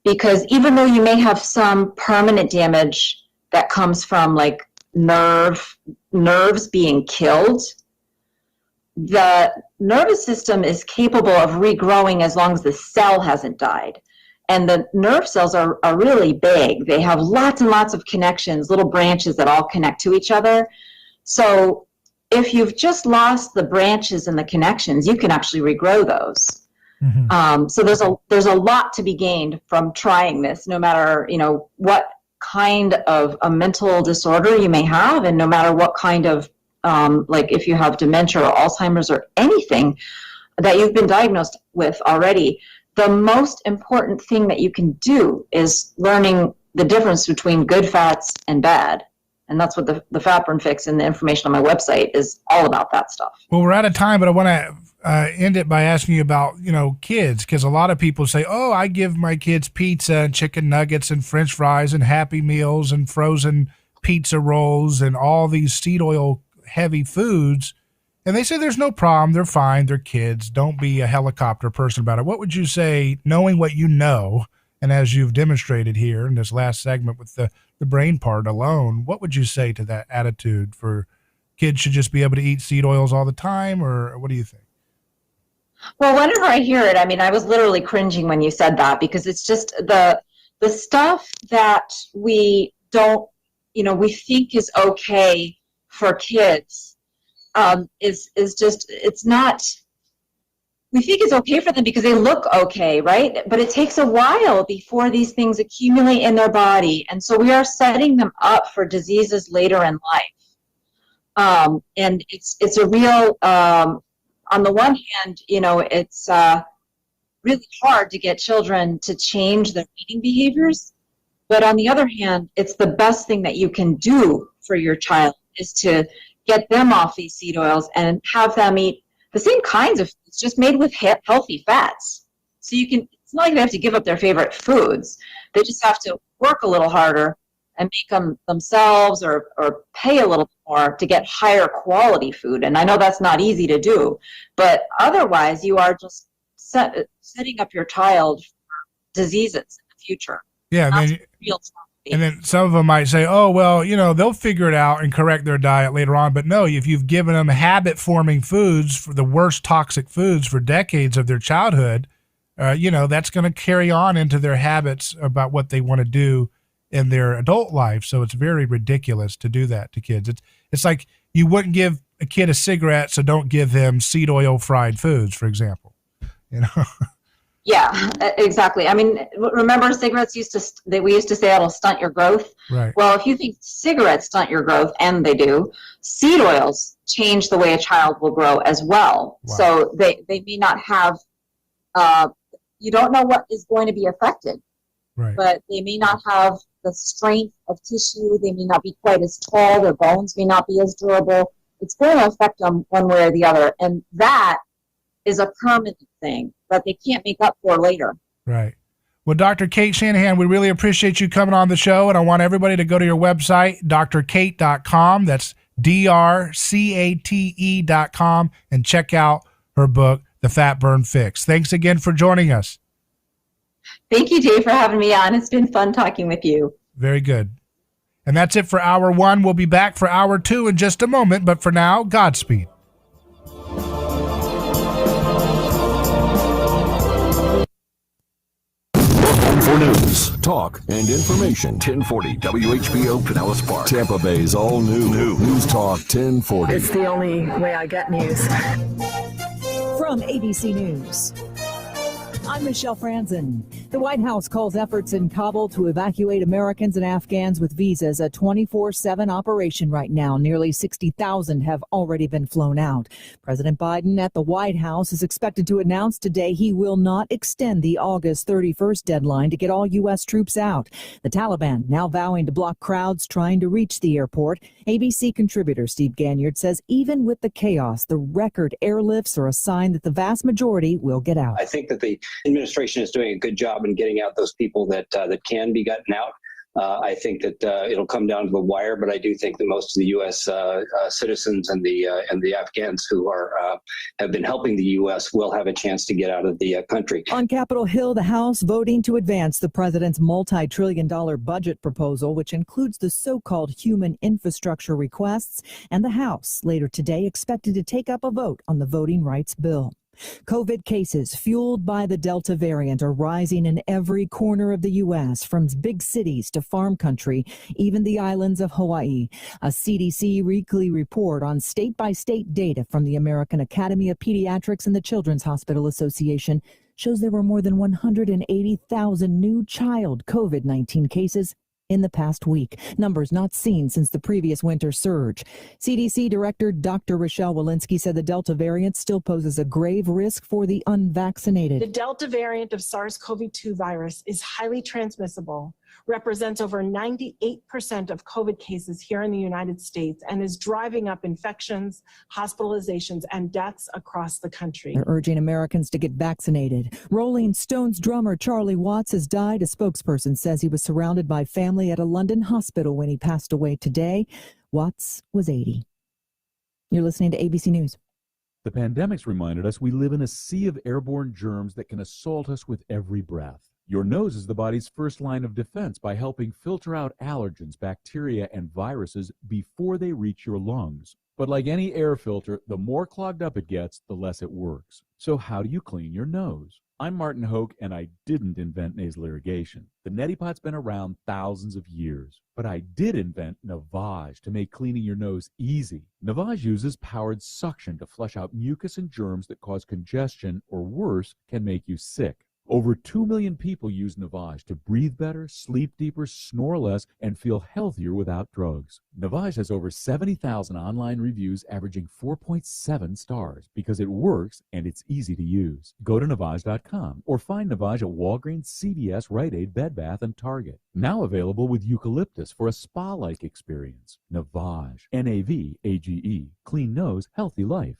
because even though you may have some permanent damage that comes from like nerves being killed, the nervous system is capable of regrowing as long as the cell hasn't died. And the nerve cells are really big. They have lots and lots of connections, little branches that all connect to each other. So if you've just lost the branches and the connections, you can actually regrow those. Mm-hmm. So there's a lot to be gained from trying this, no matter what kind of a mental disorder you may have, and no matter what kind of like if you have dementia or Alzheimer's or anything that you've been diagnosed with already. The most important thing that you can do is learning the difference between good fats and bad. And that's what the Fat Burn Fix and the information on my website is all about, that stuff. Well, we're out of time, but I want to end it by asking you about, kids, because a lot of people say, oh, I give my kids pizza and chicken nuggets and French fries and Happy Meals and frozen pizza rolls and all these seed oil heavy foods. And they say there's no problem. They're fine. They're kids. Don't be a helicopter person about it. What would you say, knowing what you know, and as you've demonstrated here in this last segment with the brain part alone, what would you say to that attitude for kids should just be able to eat seed oils all the time, or what do you think? Well, whenever I hear it, I was literally cringing when you said that, because it's just the stuff that we don't, we think is okay for kids is just, it's not, we think it's okay for them because they look okay, right? But it takes a while before these things accumulate in their body. And so we are setting them up for diseases later in life. And it's a real, on the one hand, it's really hard to get children to change their eating behaviors. But on the other hand, it's the best thing that you can do for your child is to get them off these seed oils and have them eat the same kinds of foods, just made with healthy fats. So it's not like they have to give up their favorite foods. They just have to work a little harder and make them themselves or pay a little more to get higher quality food. And I know that's not easy to do, but otherwise you are just setting up your child for diseases in the future. Yeah, and then some of them might say, oh, well, they'll figure it out and correct their diet later on. But no, if you've given them habit-forming foods, for the worst toxic foods for decades of their childhood, that's going to carry on into their habits about what they want to do in their adult life. So it's very ridiculous to do that to kids. It's like you wouldn't give a kid a cigarette, so don't give him seed oil fried foods, for example. Yeah, exactly. Remember cigarettes we used to say it'll stunt your growth. Right. Well, if you think cigarettes stunt your growth, and they do, seed oils change the way a child will grow as well. Wow. So they may not have, you don't know what is going to be affected, right? But they may not have the strength of tissue. They may not be quite as tall. Their bones may not be as durable. It's going to affect them one way or the other. And that is a permanent thing that they can't make up for later. Right. Well, Dr. Cate Shanahan, we really appreciate you coming on the show, and I want everybody to go to your website, drcate.com. That's drcate.com, and check out her book, The Fat Burn Fix. Thanks again for joining us. Thank you, Dave, for having me on. It's been fun talking with you. Very good. And that's it for Hour 1. We'll be back for Hour 2 in just a moment, but for now, Godspeed. For news, talk, and information, 1040 WHBO Pinellas Park, Tampa Bay's all-new News Talk 1040. It's the only way I get news. From ABC News, I'm Michelle Franzen. The White House calls efforts in Kabul to evacuate Americans and Afghans with visas a 24/7 operation right now. Nearly 60,000 have already been flown out. President Biden at the White House is expected to announce today he will not extend the August 31st deadline to get all U.S. troops out. The Taliban now vowing to block crowds trying to reach the airport. ABC contributor Steve Ganyard says even with the chaos, the record airlifts are a sign that the vast majority will get out. I think that the administration is doing a good job in getting out those people that can be gotten out. I think that it'll come down to the wire, but I do think that most of the U.S. Citizens and the Afghans who have been helping the U.S. will have a chance to get out of the country. On Capitol Hill, the House voting to advance the president's multi-trillion-dollar budget proposal, which includes the so-called human infrastructure requests, and the House later today expected to take up a vote on the voting rights bill. COVID cases fueled by the Delta variant are rising in every corner of the U.S., from big cities to farm country, even the islands of Hawaii. A CDC weekly report on state-by-state data from the American Academy of Pediatrics and the Children's Hospital Association shows there were more than 180,000 new child COVID-19 cases in the past week, numbers not seen since the previous winter surge. CDC Director Dr. Rochelle Walensky said the Delta variant still poses a grave risk for the unvaccinated. The Delta variant of SARS-CoV-2 virus is highly transmissible, represents over 98% of COVID cases here in the United States, and is driving up infections, hospitalizations, and deaths across the country. They're urging Americans to get vaccinated. Rolling Stones drummer Charlie Watts has died. A spokesperson says he was surrounded by family at a London hospital when he passed away today. Watts was 80. You're listening to ABC News. The pandemic's reminded us we live in a sea of airborne germs that can assault us with every breath. Your nose is the body's first line of defense by helping filter out allergens, bacteria, and viruses before they reach your lungs. But like any air filter, the more clogged up it gets, the less it works. So how do you clean your nose? I'm Martin Hoke, and I didn't invent nasal irrigation. The neti pot's been around thousands of years. But I did invent Navage to make cleaning your nose easy. Navage uses powered suction to flush out mucus and germs that cause congestion, or worse, can make you sick. Over 2 million people use Navage to breathe better, sleep deeper, snore less, and feel healthier without drugs. Navage has over 70,000 online reviews averaging 4.7 stars because it works and it's easy to use. Go to Navage.com or find Navage at Walgreens, CVS, Rite Aid, Bed Bath, and Target. Now available with eucalyptus for a spa-like experience. Navage, Navage, clean nose, healthy life.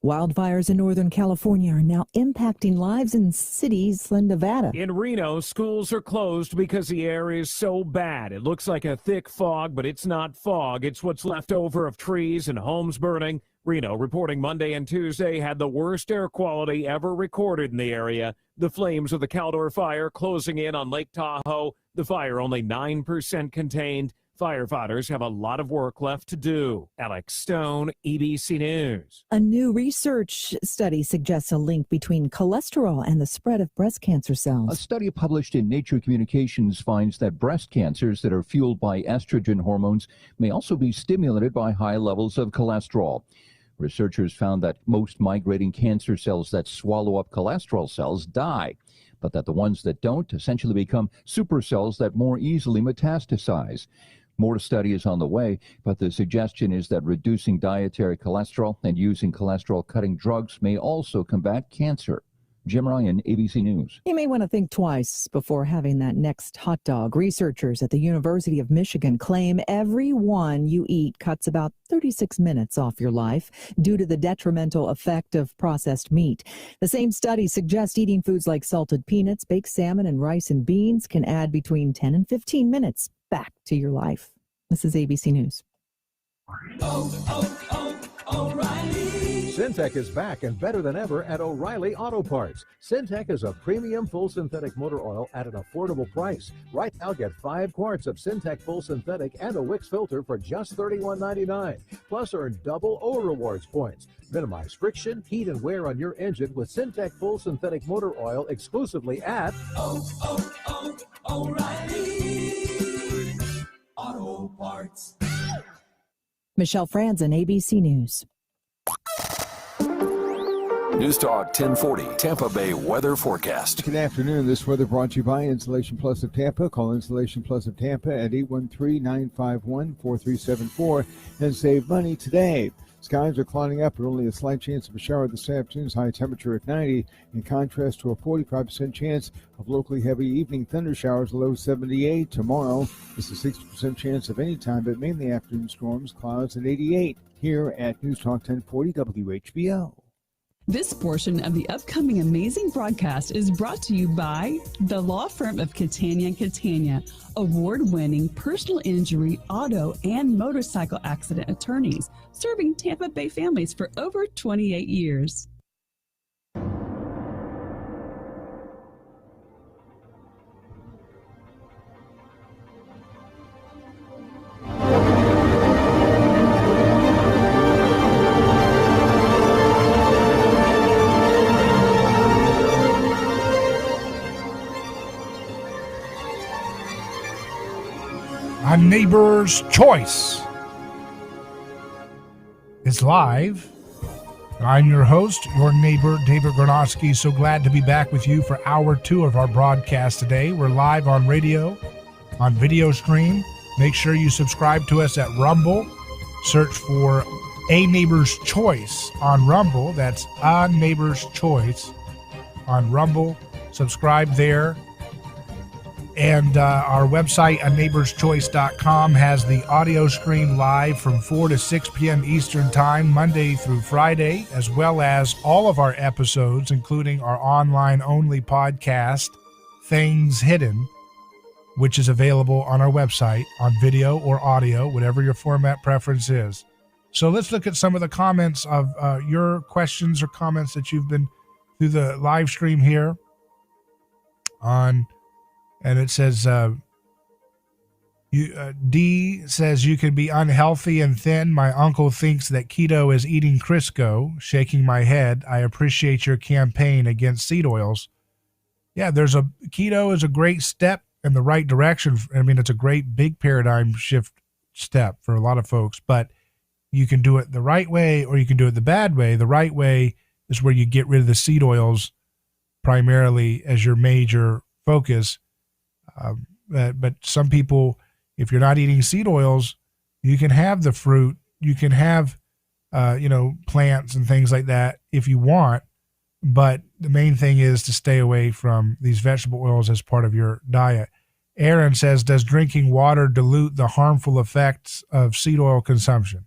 Wildfires in Northern California are now impacting lives in cities in Nevada. In Reno, schools are closed because the air is so bad. It looks like a thick fog, but it's not fog. It's what's left over of trees and homes burning. Reno, reporting Monday and Tuesday, had the worst air quality ever recorded in the area. The flames of the Caldor fire closing in on Lake Tahoe. The fire only 9% contained. Firefighters have a lot of work left to do. Alex Stone, ABC News. A new research study suggests a link between cholesterol and the spread of breast cancer cells. A study published in Nature Communications finds that breast cancers that are fueled by estrogen hormones may also be stimulated by high levels of cholesterol. Researchers found that most migrating cancer cells that swallow up cholesterol cells die, but that the ones that don't essentially become supercells that more easily metastasize. More study is on the way, but the suggestion is that reducing dietary cholesterol and using cholesterol-cutting drugs may also combat cancer. Jim Ryan, ABC News. You may want to think twice before having that next hot dog. Researchers at the University of Michigan claim every one you eat cuts about 36 minutes off your life due to the detrimental effect of processed meat. The same study suggests eating foods like salted peanuts, baked salmon, and rice and beans can add between 10 and 15 minutes back to your life. This is ABC News. O'Reilly. Syntec is back and better than ever at O'Reilly Auto Parts. Syntec is a premium full synthetic motor oil at an affordable price. Right now, get 5 quarts of Syntec full synthetic and a Wix filter for just $31.99. Plus, earn double O Rewards points. Minimize friction, heat, and wear on your engine with Syntec full synthetic motor oil exclusively at O'Reilly Auto Parts. Michelle Franzen, ABC News. News Talk 1040, Tampa Bay weather forecast. Good afternoon. This weather brought to you by Insulation Plus of Tampa. Call Insulation Plus of Tampa at 813-951-4374 and save money today. Skies are clouding up with only a slight chance of a shower this afternoon's high temperature at 90, in contrast to a 45% chance of locally heavy evening thunder showers, low 78. Tomorrow, it's a 60% chance of any time, but mainly afternoon storms, clouds at 88. Here at News Talk 1040 WHBO. This portion of the upcoming amazing broadcast is brought to you by the law firm of Cate & Cate, award-winning personal injury, auto, and motorcycle accident attorneys, serving Tampa Bay families for over 28 years. A Neighbor's Choice is live. I'm your host, your neighbor, David Gronowski. So glad to be back with you for hour 2 of our broadcast today. We're live on radio, on video stream. Make sure you subscribe to us at Rumble. Search for A Neighbor's Choice on Rumble. That's A Neighbor's Choice on Rumble. Subscribe there. And our website, aneighborschoice.com, has the audio stream live from 4 to 6 p.m. Eastern Time, Monday through Friday, as well as all of our episodes, including our online-only podcast, Things Hidden, which is available on our website on video or audio, whatever your format preference is. So let's look at some of the comments of your questions or comments that you've been through the live stream here on. And it says, D says, you can be unhealthy and thin. My uncle thinks that keto is eating Crisco. Shaking my head. I appreciate your campaign against seed oils. Yeah, keto is a great step in the right direction. I mean, it's a great big paradigm shift step for a lot of folks, but you can do it the right way or you can do it the bad way. The right way is where you get rid of the seed oils primarily as your major focus. But some people, if you're not eating seed oils, you can have the fruit, you can have, plants and things like that if you want. But the main thing is to stay away from these vegetable oils as part of your diet. Aaron says, does drinking water dilute the harmful effects of seed oil consumption?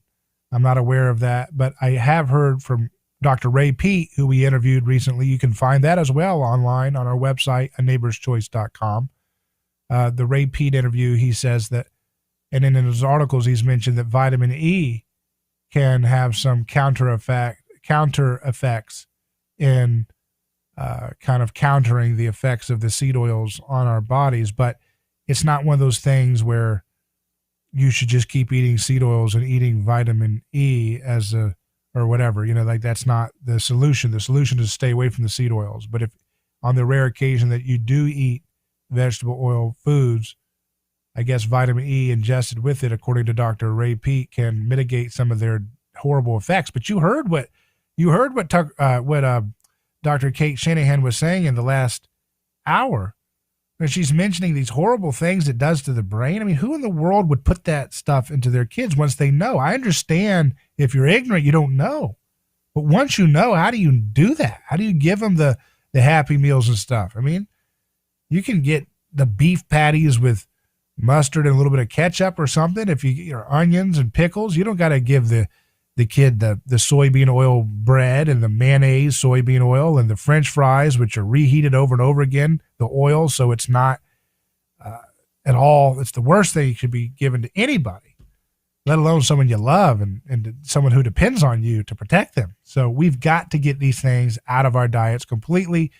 I'm not aware of that, but I have heard from Dr. Ray Pete, who we interviewed recently. You can find that as well online on our website, aneighborschoice.com. The Ray Pete interview, he says that, and in his articles, he's mentioned that vitamin E can have some counter effects in kind of countering the effects of the seed oils on our bodies. But it's not one of those things where you should just keep eating seed oils and eating vitamin E or whatever, like that's not the solution. The solution is to stay away from the seed oils. But if on the rare occasion that you do eat vegetable oil foods, I guess vitamin E ingested with it, according to Dr. Ray Pete, can mitigate some of their horrible effects. But you heard what Dr. Cate Shanahan was saying in the last hour, and she's mentioning these horrible things it does to the brain. I mean, who in the world would put that stuff into their kids once they know? I understand if you're ignorant, you don't know, but once you know, how do you do that? How do you give them the Happy Meals and stuff? I mean, you can get the beef patties with mustard and a little bit of ketchup or something. If you get your onions and pickles, you don't got to give the kid the soybean oil bread and the mayonnaise soybean oil and the French fries, which are reheated over and over again, the oil. So it's not at all. It's the worst thing you should be given to anybody, let alone someone you love and someone who depends on you to protect them. So we've got to get these things out of our diets completely.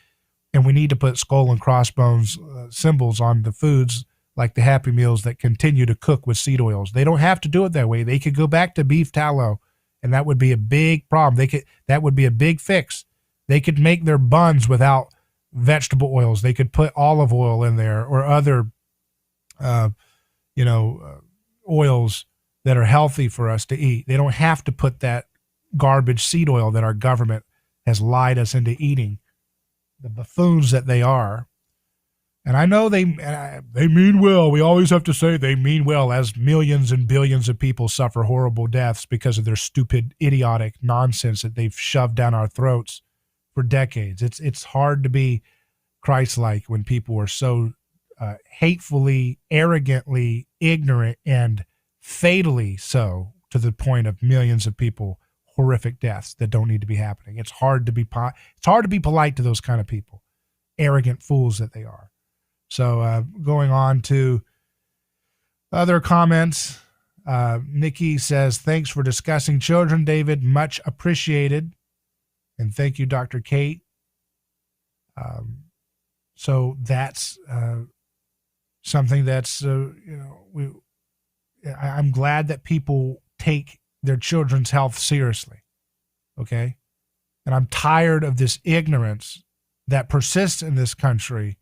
And we need to put skull and crossbones symbols on the foods like the Happy Meals that continue to cook with seed oils. They don't have to do it that way. They could go back to beef tallow, and that would be a big problem. That would be a big fix. They could make their buns without vegetable oils. They could put olive oil in there or other, oils that are healthy for us to eat. They don't have to put that garbage seed oil that our government has lied us into eating, the buffoons that they are. And I know they mean well. We always have to say they mean well, as millions and billions of people suffer horrible deaths because of their stupid, idiotic nonsense that they've shoved down our throats for decades. It's hard to be Christ-like when people are so hatefully, arrogantly ignorant, and fatally so, to the point of millions of people, horrific deaths that don't need to be happening. It's hard to be polite to those kind of people, arrogant fools that they are. So going on to other comments, Nikki says, thanks for discussing children, David. Much appreciated. And thank you, Dr. Cate. So that's something that's, I'm glad that people take their children's health seriously. Okay. And I'm tired of this ignorance that persists in this country,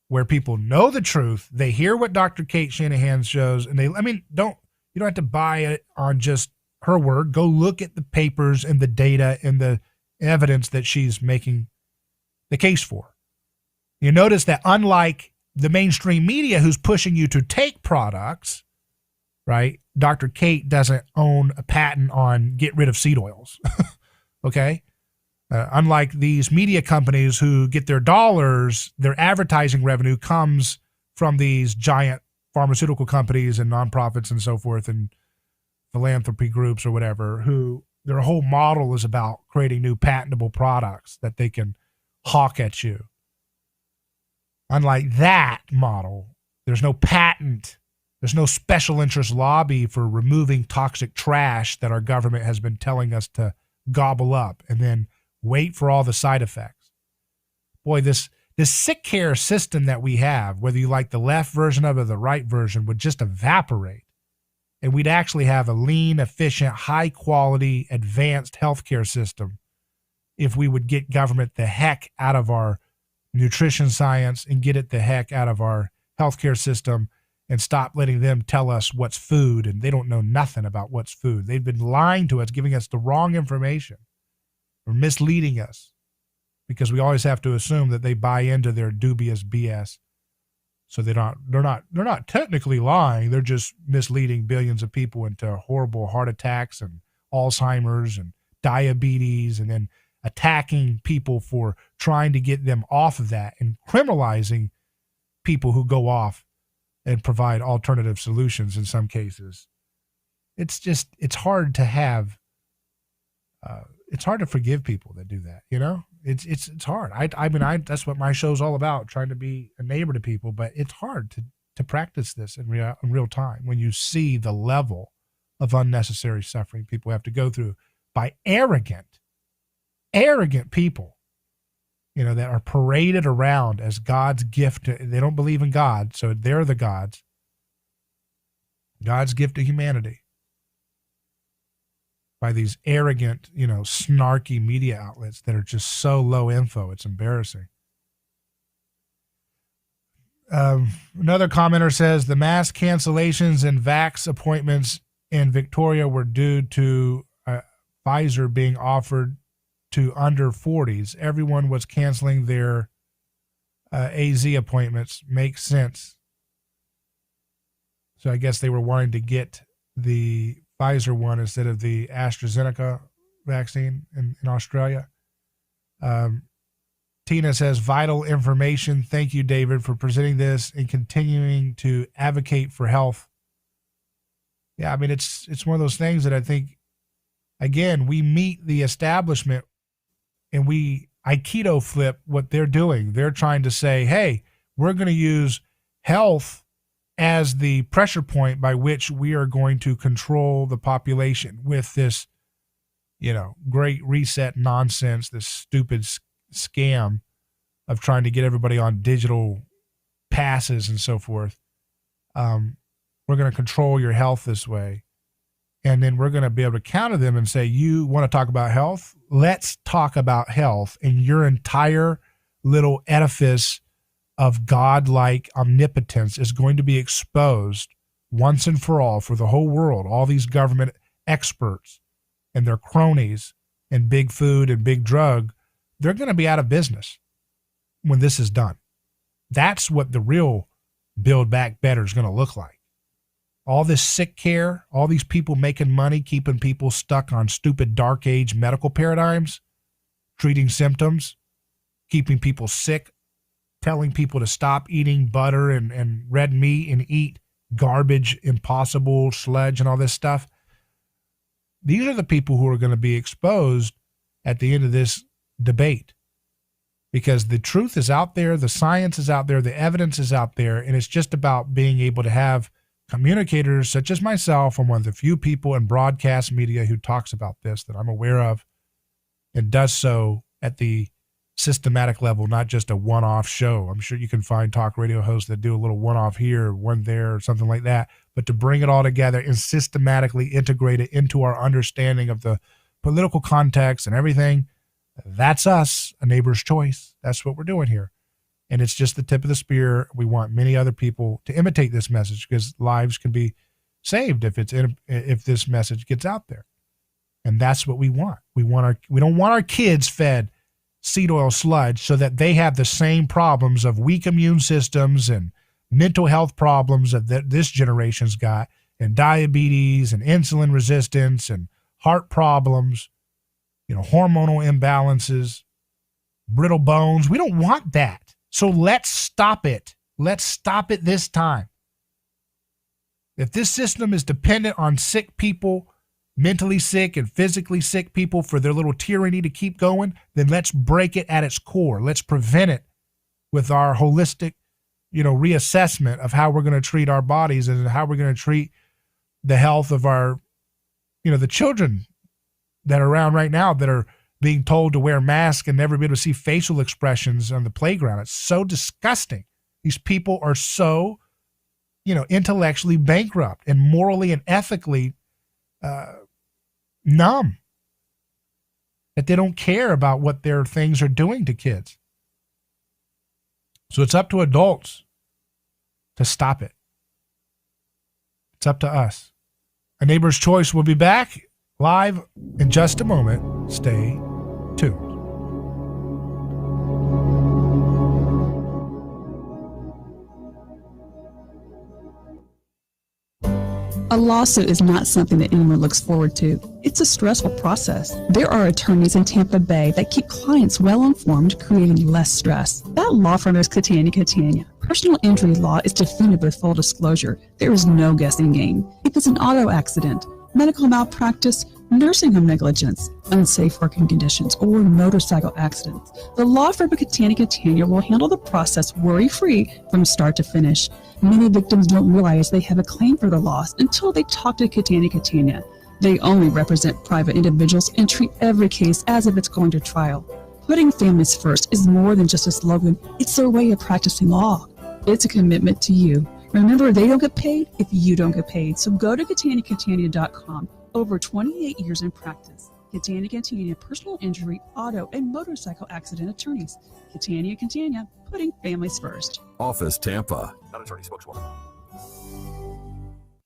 where people know the truth, they hear what Dr. Cate Shanahan shows, and you don't have to buy it on just her word. Go look at the papers and the data and the evidence that she's making the case for. You notice that unlike the mainstream media who's pushing you to take products, right? Dr. Cate doesn't own a patent on get rid of seed oils, okay? Unlike these media companies who get their dollars, their advertising revenue comes from these giant pharmaceutical companies and nonprofits and so forth, and philanthropy groups or whatever, who their whole model is about creating new patentable products that they can hawk at you. Unlike that model, there's no patent, there's no special interest lobby for removing toxic trash that our government has been telling us to gobble up and then wait for all the side effects. Boy, this sick care system that we have, whether you like the left version of it or the right version, would just evaporate. And we'd actually have a lean, efficient, high-quality, advanced healthcare system if we would get government the heck out of our nutrition science and get it the heck out of our healthcare system and stop letting them tell us what's food, and they don't know nothing about what's food. They've been lying to us, giving us the wrong information, or misleading us, because we always have to assume that they buy into their dubious BS. So they're not technically lying. They're just misleading billions of people into horrible heart attacks and Alzheimer's and diabetes, and then attacking people for trying to get them off of that and criminalizing people who go off and provide alternative solutions in some cases. It's hard to have, it's hard to forgive people that do that, It's hard. I that's what my show's all about, trying to be a neighbor to people, but it's hard to practice this in real time when you see the level of unnecessary suffering people have to go through by arrogant people, that are paraded around as God's gift. They don't believe in God, so they're the gods. God's gift to humanity by these arrogant, snarky media outlets that are just so low info. It's embarrassing. Another commenter says the mass cancellations and vax appointments in Victoria were due to Pfizer being offered to under 40s. Everyone was canceling their AZ appointments. Makes sense. So I guess they were wanting to get the Pfizer one instead of the AstraZeneca vaccine in Australia. Tina says, vital information. Thank you, David, for presenting this and continuing to advocate for health. Yeah, it's one of those things that I think, again, we meet the establishment and we Aikido flip what they're doing. They're trying to say, hey, we're going to use health as the pressure point by which we are going to control the population with this, great reset nonsense, this stupid scam of trying to get everybody on digital passes and so forth. We're going to control your health this way. And then we're going to be able to counter them and say, you want to talk about health? Let's talk about health. And your entire little edifice of godlike omnipotence is going to be exposed once and for all for the whole world. All these government experts and their cronies and big food and big drug, they're going to be out of business when this is done. That's what the real Build Back Better is going to look like. All this sick care, all these people making money, keeping people stuck on stupid dark age medical paradigms, treating symptoms, keeping people sick, telling people to stop eating butter and red meat and eat garbage, impossible sludge and all this stuff. These are the people who are going to be exposed at the end of this debate, because the truth is out there, the science is out there, the evidence is out there, and it's just about being able to have communicators such as myself. I'm one of the few people in broadcast media who talks about this that I'm aware of, and does so at the systematic level, not just a one-off show. I'm sure you can find talk radio hosts that do a little one-off here, one there, or something like that, but to bring it all together and systematically integrate it into our understanding of the political context and everything, that's us, A Neighbor's Choice. That's what we're doing here. And it's just the tip of the spear. We want many other people to imitate this message, because lives can be saved if this message gets out there. And that's what we want. We don't want our kids fed seed oil sludge so that they have the same problems of weak immune systems and mental health problems that this generation's got, and diabetes and insulin resistance and heart problems, hormonal imbalances, brittle bones. We don't want that. So let's stop it. Let's stop it this time. If this system is dependent on sick people, mentally sick and physically sick people, for their little tyranny to keep going, then let's break it at its core. Let's prevent it with our holistic, reassessment of how we're going to treat our bodies and how we're going to treat the health of our, the children that are around right now that are being told to wear masks and never be able to see facial expressions on the playground. It's so disgusting. These people are so, intellectually bankrupt and morally and ethically numb, that they don't care about what their things are doing to kids. So it's up to adults to stop it. It's up to us. A Neighbor's Choice will be back live in just a moment. Stay tuned. A lawsuit is not something that anyone looks forward to. It's a stressful process. There are attorneys in Tampa Bay that keep clients well informed, creating less stress. That law firm is Cate. Personal injury law is defended with full disclosure. There is no guessing game. If it's an auto accident, medical malpractice, nursing home negligence, unsafe working conditions, or motorcycle accidents, the law firm of Cate will handle the process worry-free from start to finish. Many victims don't realize they have a claim for the loss until they talk to Cate. They only represent private individuals and treat every case as if it's going to trial. Putting families first is more than just a slogan. It's their way of practicing law. It's a commitment to you. Remember, they don't get paid if you don't get paid. So go to CateCatania.com. Over 28 years in practice. Cate, personal injury, auto, and motorcycle accident attorneys. Cate, putting families first. Office Tampa. Not attorney spokeswoman.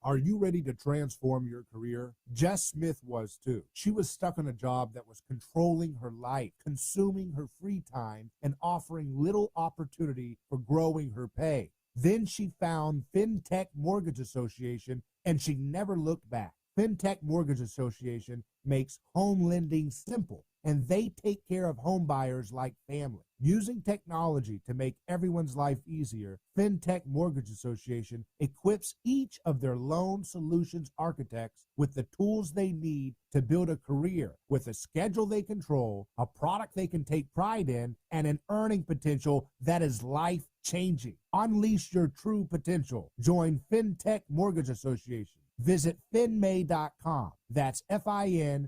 Are you ready to transform your career? Jess Smith was too. She was stuck in a job that was controlling her life, consuming her free time, and offering little opportunity for growing her pay. Then she found FinTech Mortgage Association, and she never looked back. FinTech Mortgage Association makes home lending simple, and they take care of home buyers like family. Using technology to make everyone's life easier, FinTech Mortgage Association equips each of their loan solutions architects with the tools they need to build a career with a schedule they control, a product they can take pride in, and an earning potential that is life-changing. Unleash your true potential. Join FinTech Mortgage Association. Visit finmay.com. That's FINMAE.com.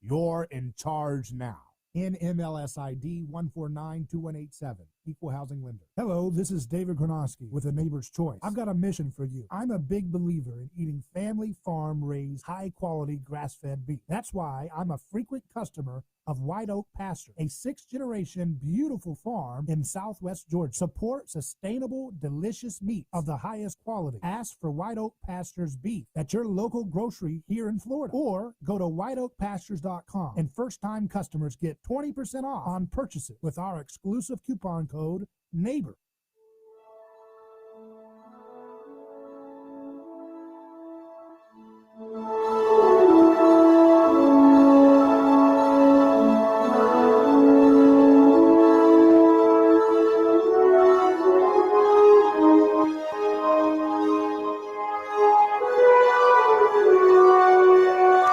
You're in charge now. NMLS ID 1492187. Equal housing lender. Hello, this is David Gronowski with A Neighbor's Choice. I've got a mission for you. I'm a big believer in eating family farm-raised, high-quality grass-fed beef. That's why I'm a frequent customer of White Oak Pasture, a sixth-generation beautiful farm in southwest Georgia. Support sustainable, delicious meat of the highest quality. Ask for White Oak Pasture's beef at your local grocery here in Florida, or go to whiteoakpastures.com, and first-time customers get 20% off on purchases with our exclusive coupon code NEIGHBOR.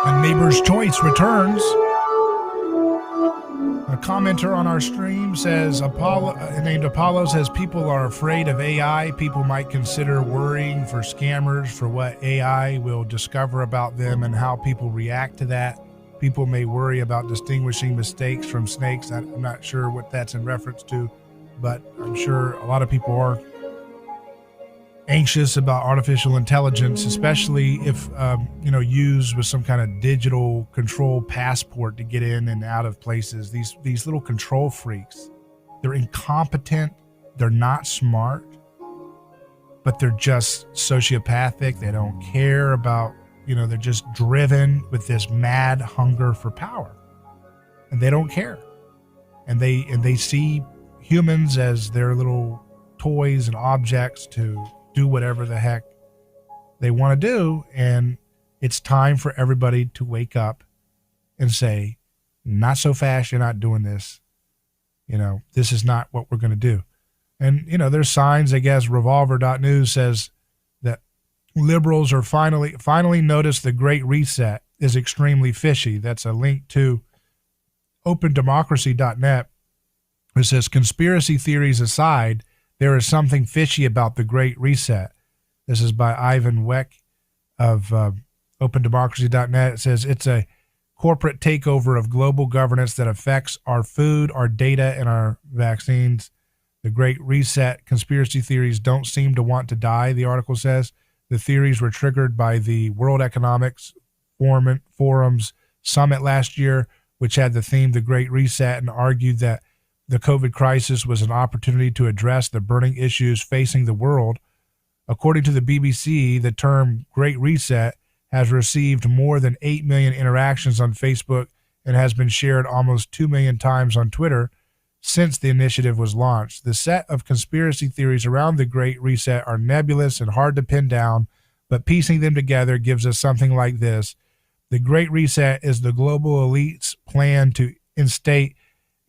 A Neighbor's Choice returns. A commenter on our stream says, named Apollo says, people are afraid of AI. People might consider worrying for scammers for what AI will discover about them and how people react to that. People may worry about distinguishing mistakes from snakes. I'm not sure what that's in reference to, but I'm sure a lot of people are anxious about artificial intelligence, especially if used with some kind of digital control passport to get in and out of places. These little control freaks, they're incompetent, they're not smart, but they're just sociopathic. They don't care about, they're just driven with this mad hunger for power, and they don't care, and they see humans as their little toys and objects to do whatever the heck they want to do. And it's time for everybody to wake up and say, not so fast, you're not doing this. This is not what we're going to do. And, there's signs, I guess. Revolver.news says that liberals are finally noticed the Great Reset is extremely fishy. That's a link to opendemocracy.net. It says, conspiracy theories aside, there is something fishy about the Great Reset. This is by Ivan Weck of opendemocracy.net. It says it's a corporate takeover of global governance that affects our food, our data, and our vaccines. The Great Reset conspiracy theories don't seem to want to die, the article says. The theories were triggered by the World Economics Forum's summit last year, which had the theme The Great Reset, and argued that the COVID crisis was an opportunity to address the burning issues facing the world. According to the BBC, the term Great Reset has received more than 8 million interactions on Facebook and has been shared almost 2 million times on Twitter since the initiative was launched. The set of conspiracy theories around the Great Reset are nebulous and hard to pin down, but piecing them together gives us something like this. The Great Reset is the global elite's plan to instate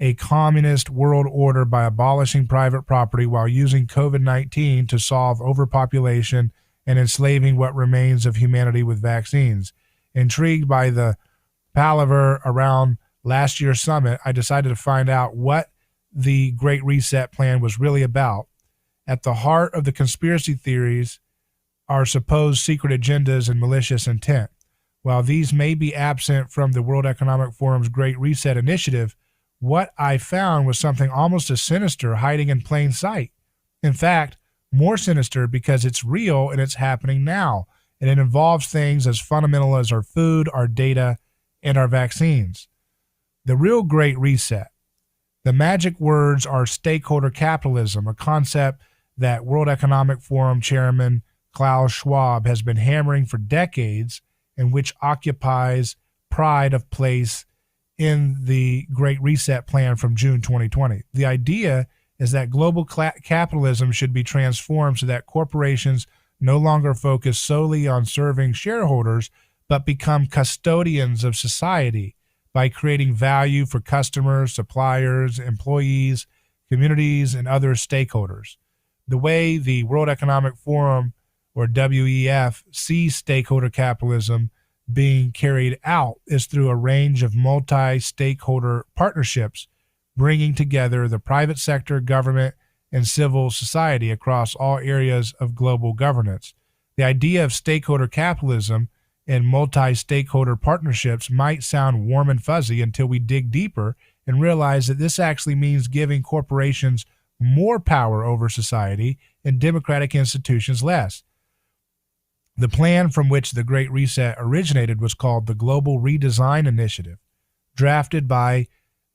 a communist world order by abolishing private property while using COVID-19 to solve overpopulation and enslaving what remains of humanity with vaccines. Intrigued by the palaver around last year's summit, I decided to find out what the Great Reset plan was really about. At the heart of the conspiracy theories are supposed secret agendas and malicious intent. While these may be absent from the World Economic Forum's Great Reset initiative, what I found was something almost as sinister hiding in plain sight. In fact, more sinister because it's real and it's happening now, and it involves things as fundamental as our food, our data, and our vaccines. The real Great Reset. The magic words are stakeholder capitalism, a concept that World Economic Forum Chairman Klaus Schwab has been hammering for decades, and which occupies pride of place in the Great Reset plan from June 2020. The idea is that global capitalism should be transformed so that corporations no longer focus solely on serving shareholders, but become custodians of society by creating value for customers, suppliers, employees, communities, and other stakeholders. The way the World Economic Forum, or WEF, sees stakeholder capitalism being carried out is through a range of multi-stakeholder partnerships, bringing together the private sector, government, and civil society across all areas of global governance. The idea of stakeholder capitalism and multi-stakeholder partnerships might sound warm and fuzzy until we dig deeper and realize that this actually means giving corporations more power over society and democratic institutions less. The plan from which the Great Reset originated was called the Global Redesign Initiative. Drafted by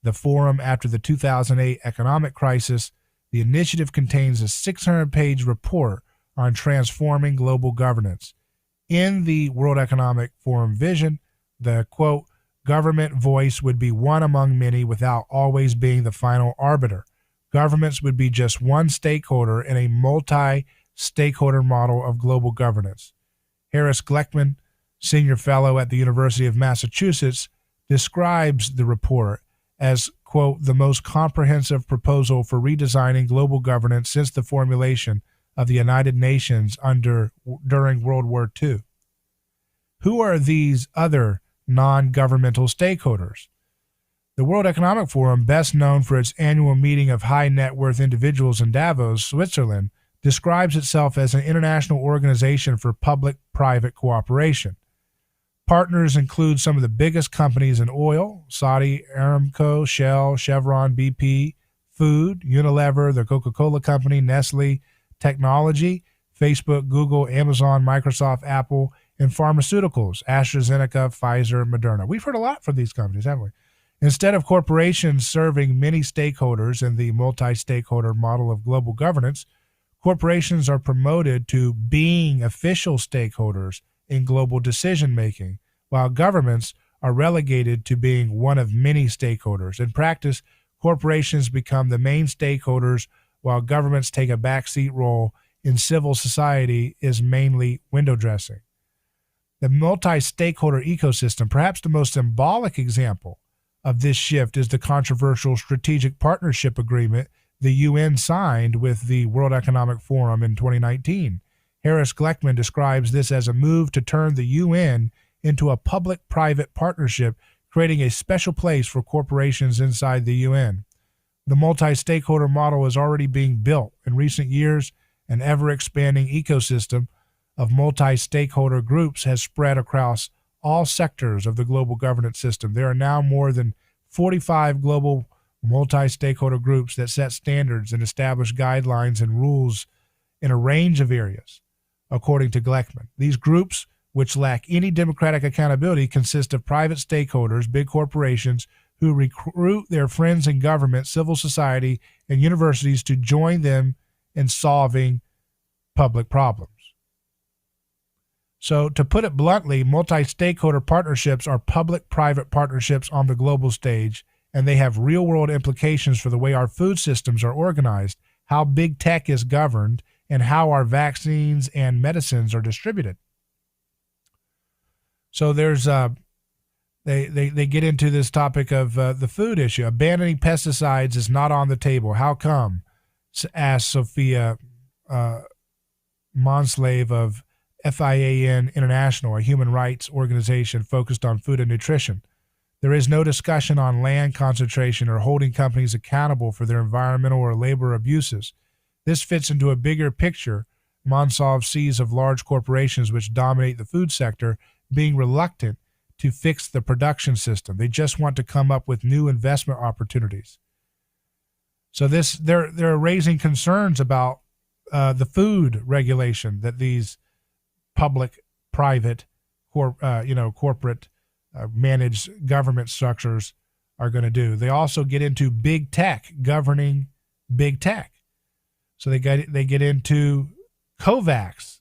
the Forum after the 2008 economic crisis, the initiative contains a 600-page report on transforming global governance. In the World Economic Forum vision, the, quote, government voice would be one among many without always being the final arbiter. Governments would be just one stakeholder in a multi-stakeholder model of global governance. Harris Gleckman, senior fellow at the University of Massachusetts, describes the report as, quote, the most comprehensive proposal for redesigning global governance since the formulation of the United Nations during World War II. Who are these other non-governmental stakeholders? The World Economic Forum, best known for its annual meeting of high net worth individuals in Davos, Switzerland, describes itself as an international organization for public-private cooperation. Partners include some of the biggest companies in oil: Saudi Aramco, Shell, Chevron, BP; food, Unilever, the Coca-Cola Company, Nestle; technology, Facebook, Google, Amazon, Microsoft, Apple; and pharmaceuticals, AstraZeneca, Pfizer, Moderna. We've heard a lot from these companies, haven't we? Instead of corporations serving many stakeholders in the multi-stakeholder model of global governance, corporations are promoted to being official stakeholders in global decision-making, while governments are relegated to being one of many stakeholders. In practice, corporations become the main stakeholders, while governments take a backseat role in civil society is mainly window dressing. The multi-stakeholder ecosystem, perhaps the most symbolic example of this shift, is the controversial Strategic Partnership Agreement the UN signed with the World Economic Forum in 2019. Harris Gleckman describes this as a move to turn the UN into a public-private partnership, creating a special place for corporations inside the UN. The multi-stakeholder model is already being built. In recent years, an ever-expanding ecosystem of multi-stakeholder groups has spread across all sectors of the global governance system. There are now more than 45 global multi-stakeholder groups that set standards and establish guidelines and rules in a range of areas, according to Gleckman. These groups, which lack any democratic accountability, consist of private stakeholders, big corporations, who recruit their friends in government, civil society, and universities to join them in solving public problems. So, to put it bluntly, multi-stakeholder partnerships are public-private partnerships on the global stage, and they have real-world implications for the way our food systems are organized, how big tech is governed, and how our vaccines and medicines are distributed. So there's they get into this topic of the food issue. Abandoning pesticides is not on the table. How come? Asked Sophia Monslave of FIAN International, a human rights organization focused on food and nutrition. There is no discussion on land concentration or holding companies accountable for their environmental or labor abuses. This fits into a bigger picture Monsalve sees of large corporations which dominate the food sector being reluctant to fix the production system. They just want to come up with new investment opportunities. So they're raising concerns about the food regulation that these public-private, corporate managed government structures are going to do. They also get into big tech, governing big tech. So they get into COVAX.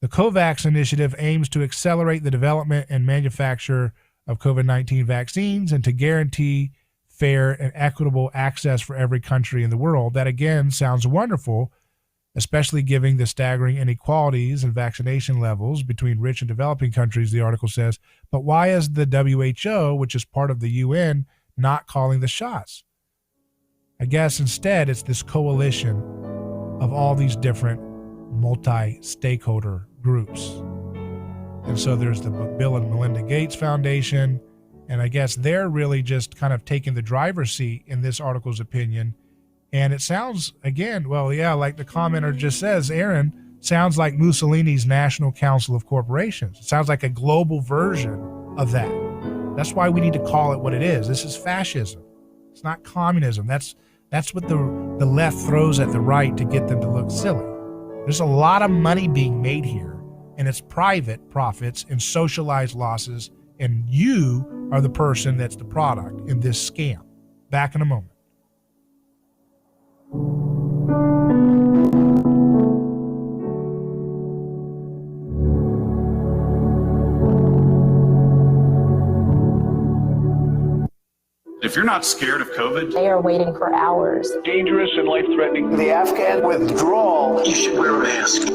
The COVAX initiative aims to accelerate the development and manufacture of COVID-19 vaccines and to guarantee fair and equitable access for every country in the world. That, again, sounds wonderful, especially given the staggering inequalities in vaccination levels between rich and developing countries, the article says. But why is the WHO, which is part of the UN, not calling the shots? I guess instead it's this coalition of all these different multi-stakeholder groups. And so there's the Bill and Melinda Gates Foundation, and I guess they're really just kind of taking the driver's seat in this article's opinion. And it sounds, again, well, yeah, like the commenter just says, Aaron, sounds like Mussolini's National Council of Corporations. It sounds like a global version of that. That's why we need to call it what it is. This is fascism. It's not communism. That's That's what the left throws at the right to get them to look silly. There's a lot of money being made here, and it's private profits and socialized losses, and you are the person that's the product in this scam. Back in a moment. If you're not scared of COVID, They are waiting for hours. Dangerous and life-threatening. The Afghan withdrawal. You should wear a mask.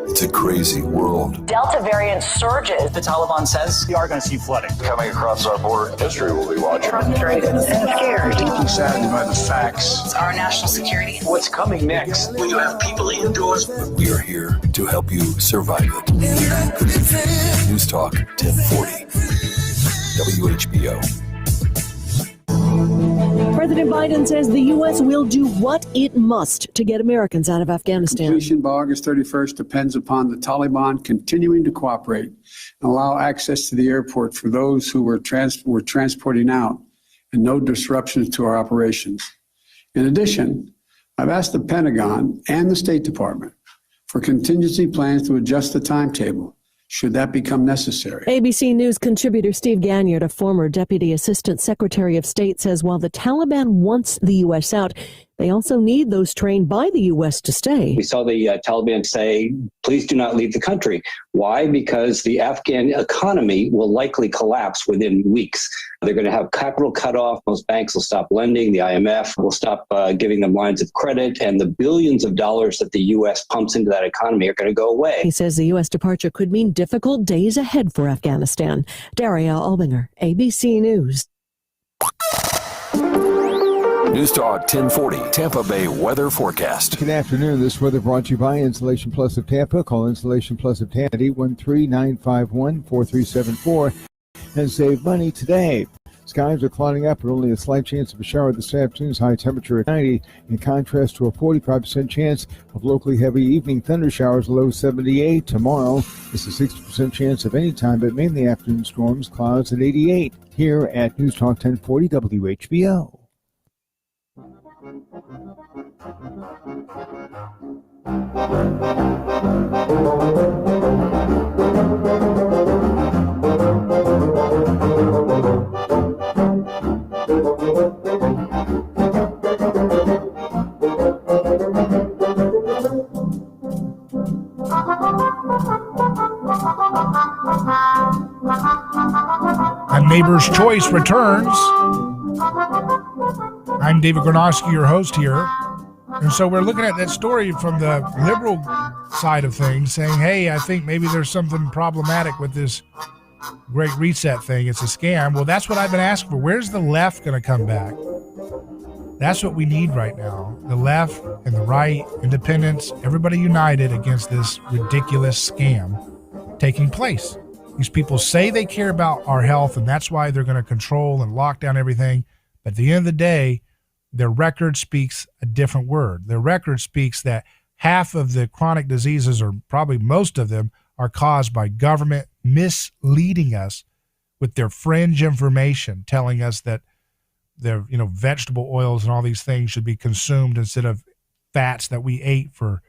It's a crazy world. Delta variant surges. the Taliban says we are going to see flooding. Coming across our border, history will be watching. Frustrated and scared. Deeply saddened by the facts. It's our national security. What's coming next? When you have people indoors. We are here to help you survive it. News Talk 1040. WHBO. President Biden says the U.S. will do what it must to get Americans out of Afghanistan. Completion by August 31st depends upon the Taliban continuing to cooperate and allow access to the airport for those who we're transporting out and no disruptions to our operations. In addition, I've asked the Pentagon and the State Department for contingency plans to adjust the timetable should that become necessary. ABC News contributor Steve Ganyard, a former Deputy Assistant Secretary of State, says while the Taliban wants the U.S. out, they also need those trained by the U.S. to stay. We saw the Taliban say, please do not leave the country. Why? Because the Afghan economy will likely collapse within weeks. They're going to have capital cut off. Most banks will stop lending. The IMF will stop giving them lines of credit. And the billions of dollars that the U.S. pumps into that economy are going to go away. He says the U.S. departure could mean difficult days ahead for Afghanistan. Daria Albinger, ABC News. News Talk 1040, Tampa Bay weather forecast. Good afternoon. This weather brought to you by Insulation Plus of Tampa. Call Insulation Plus of Tampa at 813-951-4374 and save money today. Skies are clouding up with only a slight chance of a shower this afternoon's high temperature at 90, in contrast to a 45% chance of locally heavy evening thunder showers, low 78. Tomorrow is a 60% chance of any time, but mainly afternoon storms, clouds at 88. Here at News Talk 1040 WHBO. And Neighbor's Choice returns. I'm David Gronowski, your host here. And so we're looking at that story from the liberal side of things, saying, hey, I think maybe there's something problematic with this Great Reset thing. It's a scam. Well, that's what I've been asking for. Where's the left going to come back? That's what we need right now. The left and the right, independents, everybody united against this ridiculous scam taking place. These people say they care about our health, and that's why they're going to control and lock down everything. But at the end of the day, their record speaks a different word. Their record speaks that half of the chronic diseases, or probably most of them, are caused by government misleading us with their fringe information, telling us that their vegetable oils and all these things should be consumed instead of fats that we ate for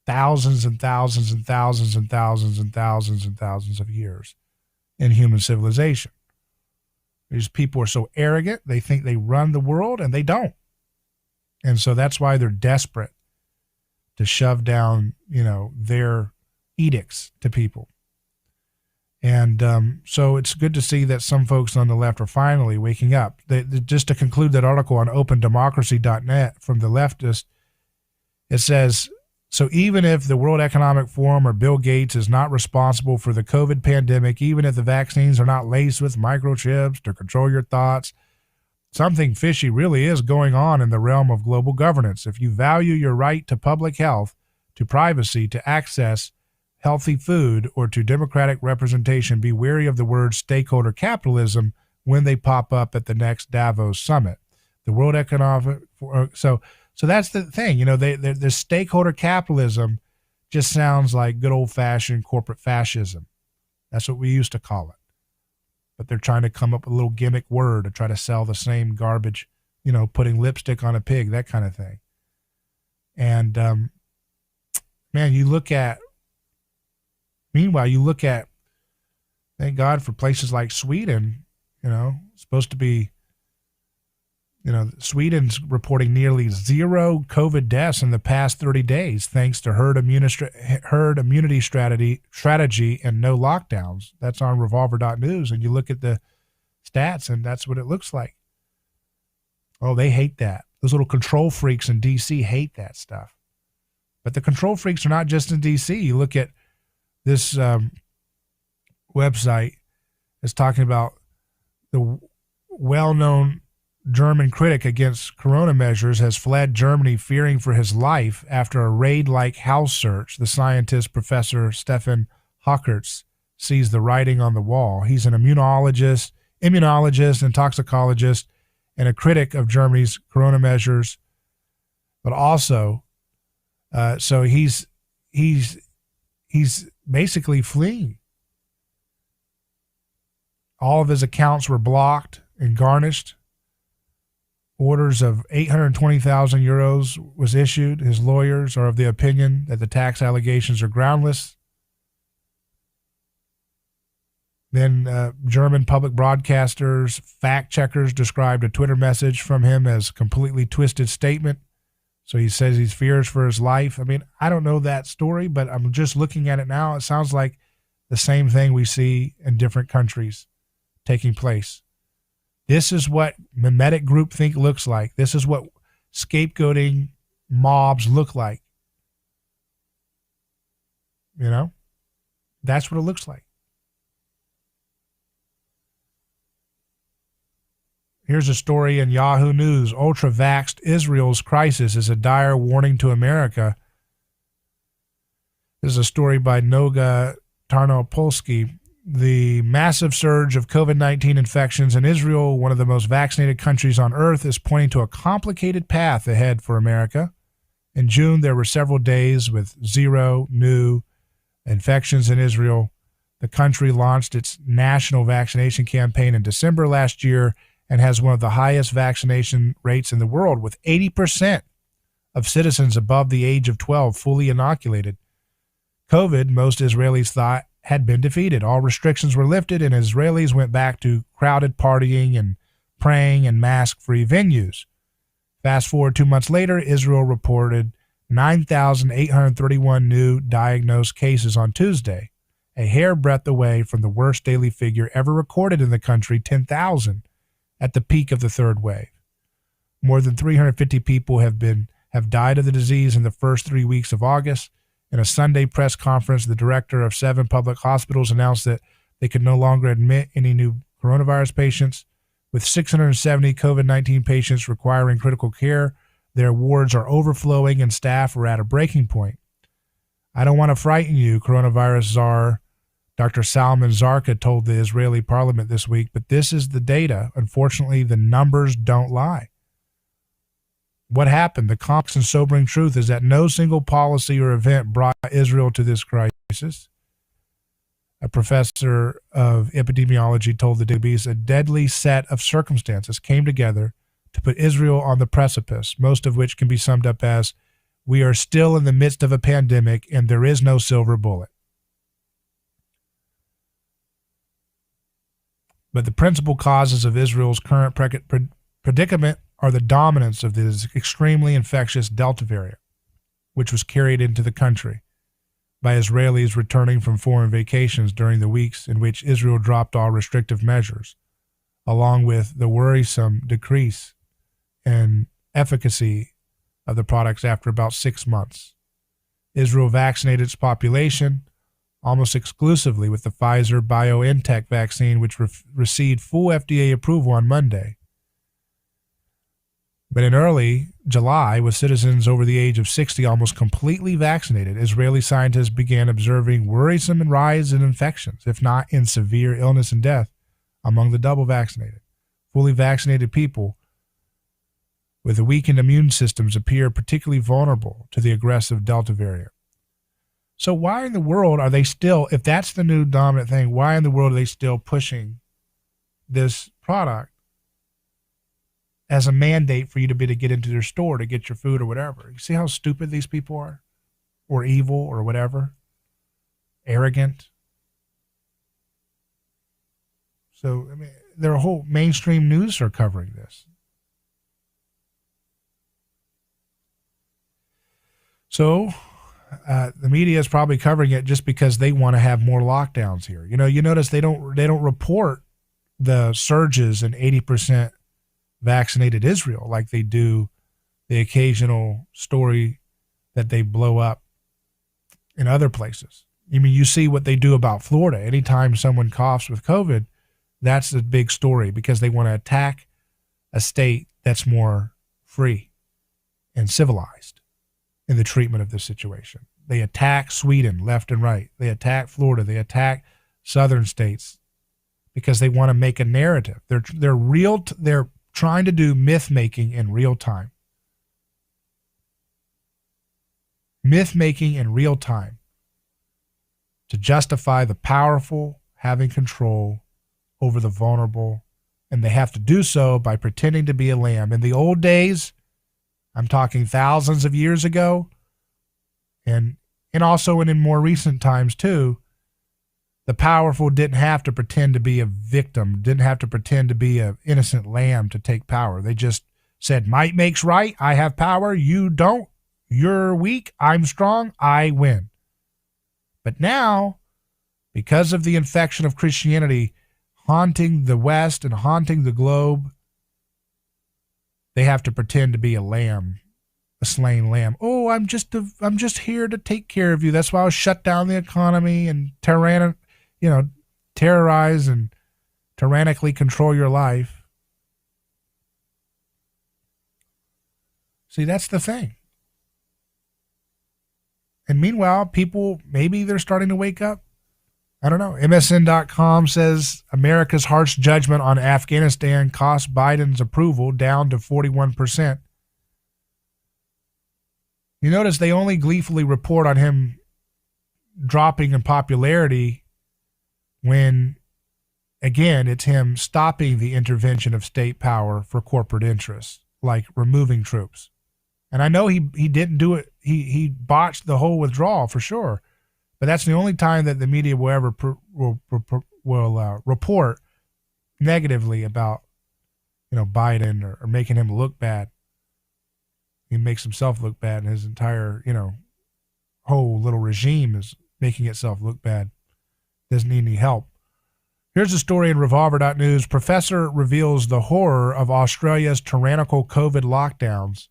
thousands and thousands and thousands and thousands and thousands and thousands of years in human civilization. These people are so arrogant, they think they run the world, and they don't. And so that's why they're desperate to shove down, their edicts to people. And so it's good to see that some folks on the left are finally waking up. Just to conclude that article on opendemocracy.net from the leftist, it says, so even if the World Economic Forum or Bill Gates is not responsible for the COVID pandemic, even if the vaccines are not laced with microchips to control your thoughts, something fishy really is going on in the realm of global governance. If you value your right to public health, to privacy, to access healthy food, or to democratic representation, be wary of the words stakeholder capitalism when they pop up at the next Davos summit. The World Economic So that's the thing. The stakeholder capitalism just sounds like good old-fashioned corporate fascism. That's what we used to call it. But they're trying to come up with a little gimmick word to try to sell the same garbage, putting lipstick on a pig, that kind of thing. And man, meanwhile, you look at, thank God for places like Sweden, supposed to be, Sweden's reporting nearly 0 COVID deaths in the past 30 days, thanks to herd immunity strategy and no lockdowns. That's on revolver.news. And you look at the stats, and that's what it looks like. Oh, they hate that. Those little control freaks in D.C. hate that stuff. But the control freaks are not just in D.C. You look at this website that's talking about the well-known German critic against corona measures has fled Germany fearing for his life after a raid-like house search. The scientist, Professor Stefan Hockertz, sees the writing on the wall. He's an immunologist and toxicologist and a critic of Germany's corona measures, but also, so he's basically fleeing. All of his accounts were blocked and garnished. Orders of 820,000 euros was issued. His lawyers are of the opinion that the tax allegations are groundless. Then German public broadcasters, fact checkers described a Twitter message from him as completely twisted statement. So he says he fears for his life. I mean, I don't know that story, but I'm just looking at it now. It sounds like the same thing we see in different countries taking place. This is what mimetic groupthink looks like. This is what scapegoating mobs look like. That's what it looks like. Here's a story in Yahoo News. Ultra-vaxxed Israel's crisis is a dire warning to America. This is a story by Noga Tarnopolsky. The massive surge of COVID-19 infections in Israel, one of the most vaccinated countries on earth, is pointing to a complicated path ahead for America. In June, there were several days with 0 new infections in Israel. The country launched its national vaccination campaign in December last year and has one of the highest vaccination rates in the world, with 80% of citizens above the age of 12 fully inoculated. COVID, most Israelis thought, had been defeated. All restrictions were lifted, and Israelis went back to crowded partying and praying in mask-free venues. Fast forward 2 months later, Israel reported 9,831 new diagnosed cases on Tuesday, a hair-breadth away from the worst daily figure ever recorded in the country, 10,000, at the peak of the third wave. More than 350 people have died of the disease in the first 3 weeks of August. In a Sunday press conference, the director of 7 public hospitals announced that they could no longer admit any new coronavirus patients. With 670 COVID-19 patients requiring critical care, their wards are overflowing and staff are at a breaking point. I don't want to frighten you, coronavirus czar Dr. Salman Zarqa told the Israeli parliament this week, but this is the data. Unfortunately, the numbers don't lie. What happened? The complex and sobering truth is that no single policy or event brought Israel to this crisis. A professor of epidemiology told the DBs a deadly set of circumstances came together to put Israel on the precipice, most of which can be summed up as, we are still in the midst of a pandemic and there is no silver bullet. But the principal causes of Israel's current predicament are the dominance of this extremely infectious Delta variant, which was carried into the country by Israelis returning from foreign vacations during the weeks in which Israel dropped all restrictive measures, along with the worrisome decrease in efficacy of the products after about 6 months. Israel vaccinated its population almost exclusively with the Pfizer-BioNTech vaccine, which received full FDA approval on Monday. But in early July, with citizens over the age of 60 almost completely vaccinated, Israeli scientists began observing worrisome rise in infections, if not in severe illness and death, among the double vaccinated. Fully vaccinated people with weakened immune systems appear particularly vulnerable to the aggressive Delta variant. So why in the world are they still, if that's the new dominant thing, why in the world are they still pushing this product? as a mandate for you to be to get into their store to get your food or whatever. You see how stupid these people are? Or evil or whatever? Arrogant. So, I mean, their whole mainstream news are covering this. So, the media is probably covering it just because they want to have more lockdowns here. You know, you notice they don't report the surges in 80% vaccinated Israel like they do the occasional story that they blow up in other places. I mean, you see what they do about Florida. Anytime someone coughs with COVID, that's the big story because they want to attack a state that's more free and civilized in the treatment of this situation. They attack Sweden left and right. They attack Florida. They attack southern states because they want to make a narrative. They're trying to do myth making in real time. Myth making in real time to justify the powerful having control over the vulnerable, and they have to do so by pretending to be a lamb. In the old days, I'm talking thousands of years ago, and also in more recent times too, the powerful didn't have to pretend to be a victim, didn't have to pretend to be an innocent lamb to take power. They just said, might makes right, I have power, you don't, you're weak, I'm strong, I win. But now, because of the infection of Christianity haunting the West and haunting the globe, they have to pretend to be a lamb, a slain lamb. Oh, I'm just here to take care of you. That's why I'll shut down the economy and terrorize and tyrannically control your life. See, that's the thing. And meanwhile, people, maybe they're starting to wake up. I don't know. MSN.com says America's harsh judgment on Afghanistan cost Biden's approval down to 41%. You notice they only gleefully report on him dropping in popularity when, again, it's him stopping the intervention of state power for corporate interests, like removing troops. And I know he didn't do it. He botched the whole withdrawal for sure. But that's the only time that the media will ever report negatively about, Biden or making him look bad. He makes himself look bad, and his entire, whole little regime is making itself look bad. Doesn't need any help. Here's a story in Revolver.news. Professor reveals the horror of Australia's tyrannical COVID lockdowns.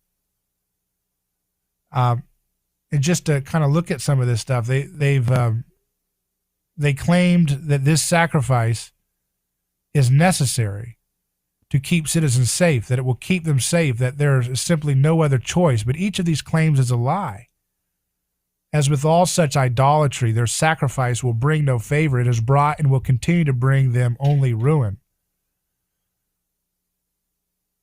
And just to kind of look at some of this stuff, they claimed that this sacrifice is necessary to keep citizens safe, that it will keep them safe, that there is simply no other choice. But each of these claims is a lie. As with all such idolatry, their sacrifice will bring no favor. It has brought and will continue to bring them only ruin.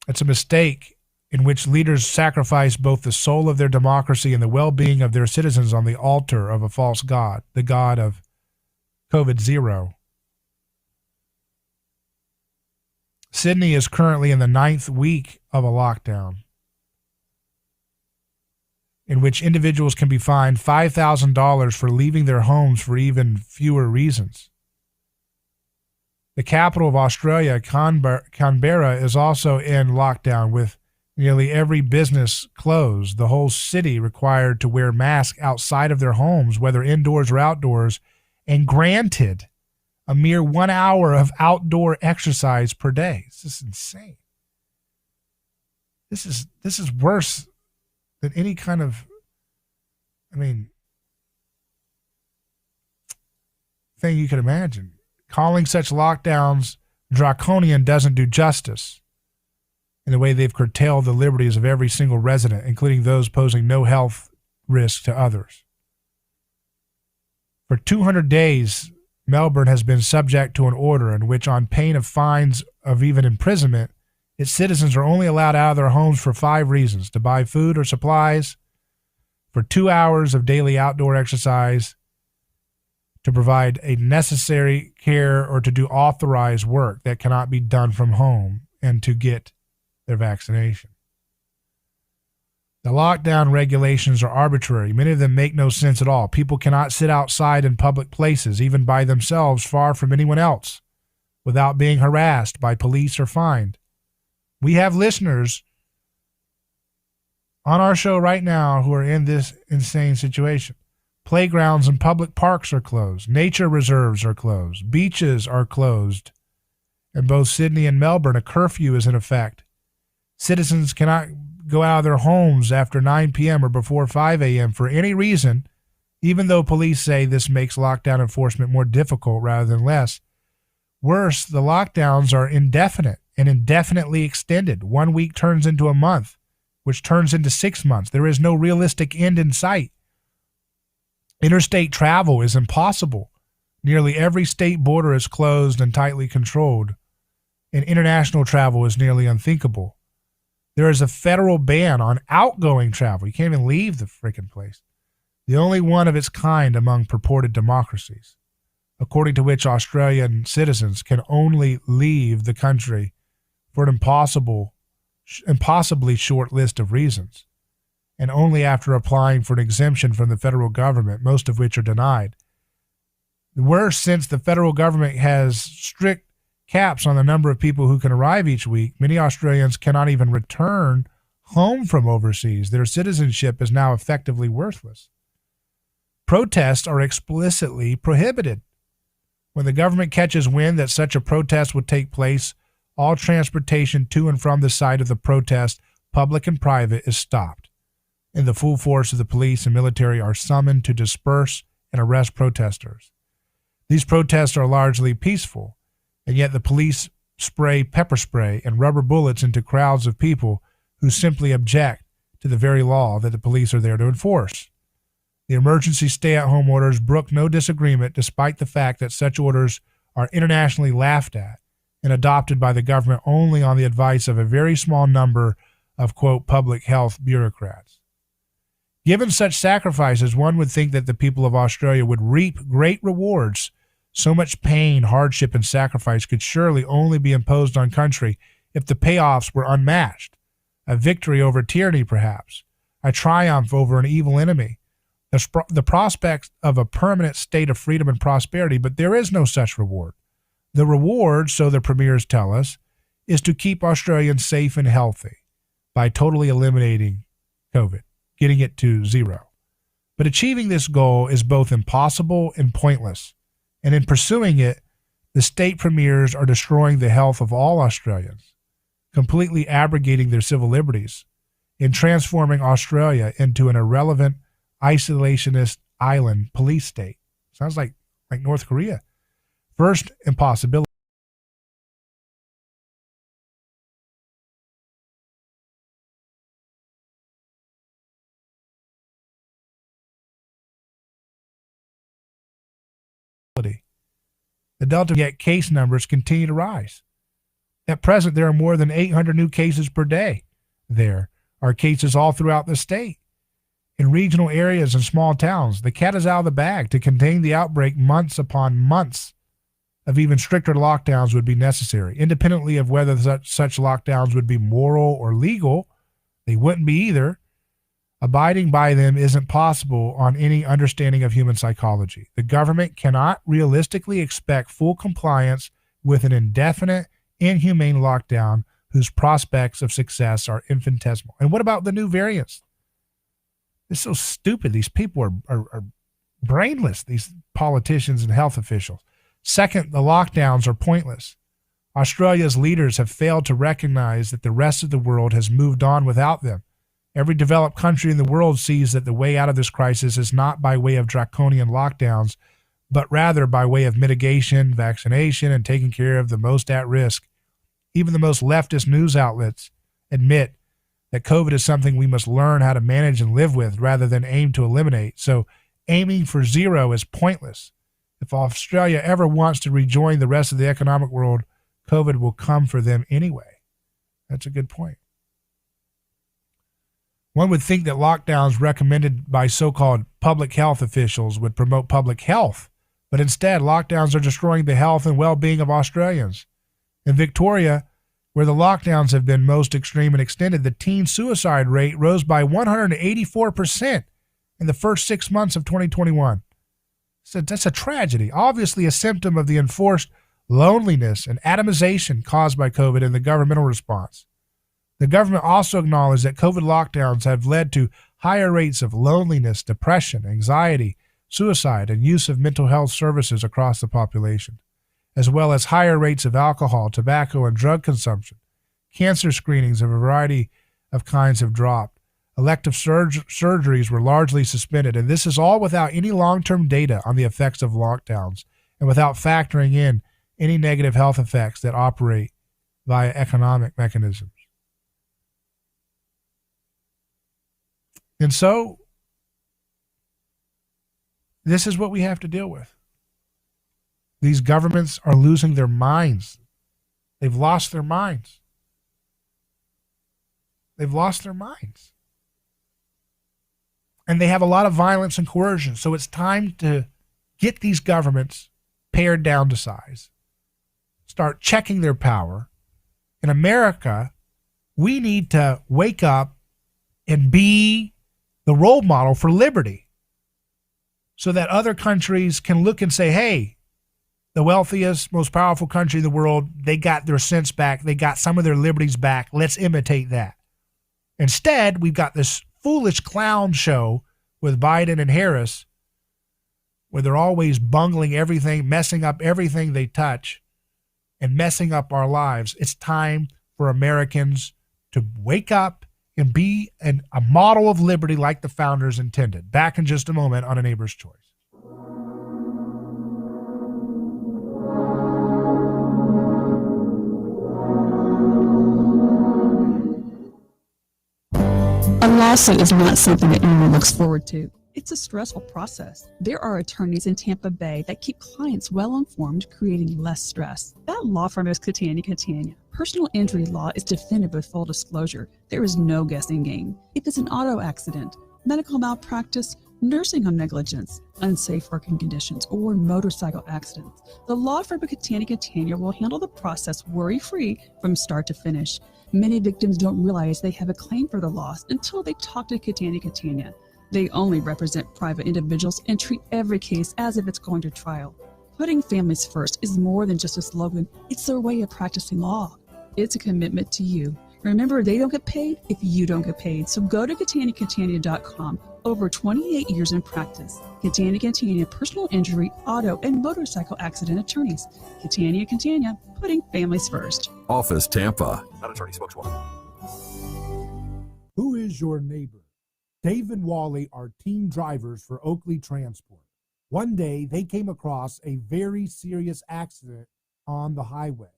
It's a mistake in which leaders sacrifice both the soul of their democracy and the well-being of their citizens on the altar of a false god, the god of COVID-0. Sydney is currently in the 9th week of a lockdown in which individuals can be fined $5,000 for leaving their homes for even fewer reasons. The capital of Australia, Canberra, is also in lockdown with nearly every business closed, the whole city required to wear masks outside of their homes, whether indoors or outdoors, and granted a mere 1 hour of outdoor exercise per day. This is insane. This is worse than any kind of, thing you could imagine. Calling such lockdowns draconian doesn't do justice in the way they've curtailed the liberties of every single resident, including those posing no health risk to others. For 200 days, Melbourne has been subject to an order in which, on pain of fines of even imprisonment, its citizens are only allowed out of their homes for 5 reasons: to buy food or supplies, for 2 hours of daily outdoor exercise, to provide a necessary care, or to do authorized work that cannot be done from home, and to get their vaccination. The lockdown regulations are arbitrary. Many of them make no sense at all. People cannot sit outside in public places, even by themselves, far from anyone else, without being harassed by police or fined. We have listeners on our show right now who are in this insane situation. Playgrounds and public parks are closed. Nature reserves are closed. Beaches are closed. In both Sydney and Melbourne, a curfew is in effect. Citizens cannot go out of their homes after 9 p.m. or before 5 a.m. for any reason, even though police say this makes lockdown enforcement more difficult rather than less. Worse, the lockdowns are indefinite and indefinitely extended. 1 week turns into a month, which turns into 6 months. There is no realistic end in sight. Interstate travel is impossible. Nearly every state border is closed and tightly controlled, and international travel is nearly unthinkable. There is a federal ban on outgoing travel. You can't even leave the freaking place. The only one of its kind among purported democracies, according to which Australian citizens can only leave the country for an impossibly short list of reasons, and only after applying for an exemption from the federal government, most of which are denied. Worse, since the federal government has strict caps on the number of people who can arrive each week, many Australians cannot even return home from overseas. Their citizenship is now effectively worthless. Protests are explicitly prohibited. When the government catches wind that such a protest would take place, all transportation to and from the site of the protest, public and private, is stopped, and the full force of the police and military are summoned to disperse and arrest protesters. These protests are largely peaceful, and yet the police spray pepper spray and rubber bullets into crowds of people who simply object to the very law that the police are there to enforce. The emergency stay-at-home orders brook no disagreement, despite the fact that such orders are internationally laughed at and adopted by the government only on the advice of a very small number of, quote, public health bureaucrats. Given such sacrifices, one would think that the people of Australia would reap great rewards. So much pain, hardship, and sacrifice could surely only be imposed on country if the payoffs were unmatched. A victory over tyranny, perhaps. A triumph over an evil enemy. The prospect of a permanent state of freedom and prosperity, but there is no such reward. The reward, so the premiers tell us, is to keep Australians safe and healthy by totally eliminating COVID, getting it to zero. But achieving this goal is both impossible and pointless. And in pursuing it, the state premiers are destroying the health of all Australians, completely abrogating their civil liberties, and transforming Australia into an irrelevant, isolationist island police state. Sounds like North Korea. First impossibility. The Delta yet case numbers continue to rise. At present, there are more than 800 new cases per day. There are cases all throughout the state. In regional areas and small towns, the cat is out of the bag. To contain the outbreak, months upon months of even stricter lockdowns would be necessary. Independently of whether such lockdowns would be moral or legal, they wouldn't be either. Abiding by them isn't possible on any understanding of human psychology. The government cannot realistically expect full compliance with an indefinite, inhumane lockdown whose prospects of success are infinitesimal. And what about the new variants? It's so stupid. These people are brainless, these politicians and health officials. Second, the lockdowns are pointless. Australia's leaders have failed to recognize that the rest of the world has moved on without them. Every developed country in the world sees that the way out of this crisis is not by way of draconian lockdowns, but rather by way of mitigation, vaccination, and taking care of the most at risk. Even the most leftist news outlets admit that COVID is something we must learn how to manage and live with rather than aim to eliminate. So aiming for zero is pointless. If Australia ever wants to rejoin the rest of the economic world, COVID will come for them anyway. That's a good point. One would think that lockdowns recommended by so-called public health officials would promote public health, but instead lockdowns are destroying the health and well-being of Australians. In Victoria, where the lockdowns have been most extreme and extended, the teen suicide rate rose by 184% in the first 6 months of 2021. So that's a tragedy, obviously a symptom of the enforced loneliness and atomization caused by COVID and the governmental response. The government also acknowledged that COVID lockdowns have led to higher rates of loneliness, depression, anxiety, suicide, and use of mental health services across the population, as well as higher rates of alcohol, tobacco, and drug consumption. Cancer screenings of a variety of kinds have dropped. Elective surgeries were largely suspended, and this is all without any long-term data on the effects of lockdowns and without factoring in any negative health effects that operate via economic mechanisms. And so, this is what we have to deal with. These governments are losing their minds. They've lost their minds. They've lost their minds. And they have a lot of violence and coercion. So it's time to get these governments pared down to size. Start checking their power. In America, we need to wake up and be the role model for liberty so that other countries can look and say, hey, the wealthiest, most powerful country in the world, they got their sense back. They got some of their liberties back. Let's imitate that. Instead, we've got this foolish clown show with Biden and Harris where they're always bungling everything, messing up everything they touch, and messing up our lives. It's time for Americans to wake up and be a model of liberty like the founders intended. Back in just a moment on A Neighbor's Choice. A lawsuit is not something that anyone looks forward to. It's a stressful process. There are attorneys in Tampa Bay that keep clients well informed, creating less stress. That law firm is Cate. Personal injury law is defended with full disclosure. There is no guessing game. If it's an auto accident, medical malpractice, nursing home negligence, unsafe working conditions, or motorcycle accidents, the law firm of Cate will handle the process worry-free from start to finish. Many victims don't realize they have a claim for the loss until they talk to Cate. They only represent private individuals and treat every case as if it's going to trial. Putting families first is more than just a slogan. It's their way of practicing law. It's a commitment to you. Remember, they don't get paid if you don't get paid. So go to CateCatania.com. Over 28 years in practice. Cate, personal injury, auto, and motorcycle accident attorneys. Cate, putting families first. Office Tampa. Not attorney spokeswoman. Who is your neighbor? Dave and Wally are team drivers for Oakley Transport. One day, they came across a very serious accident on the highway.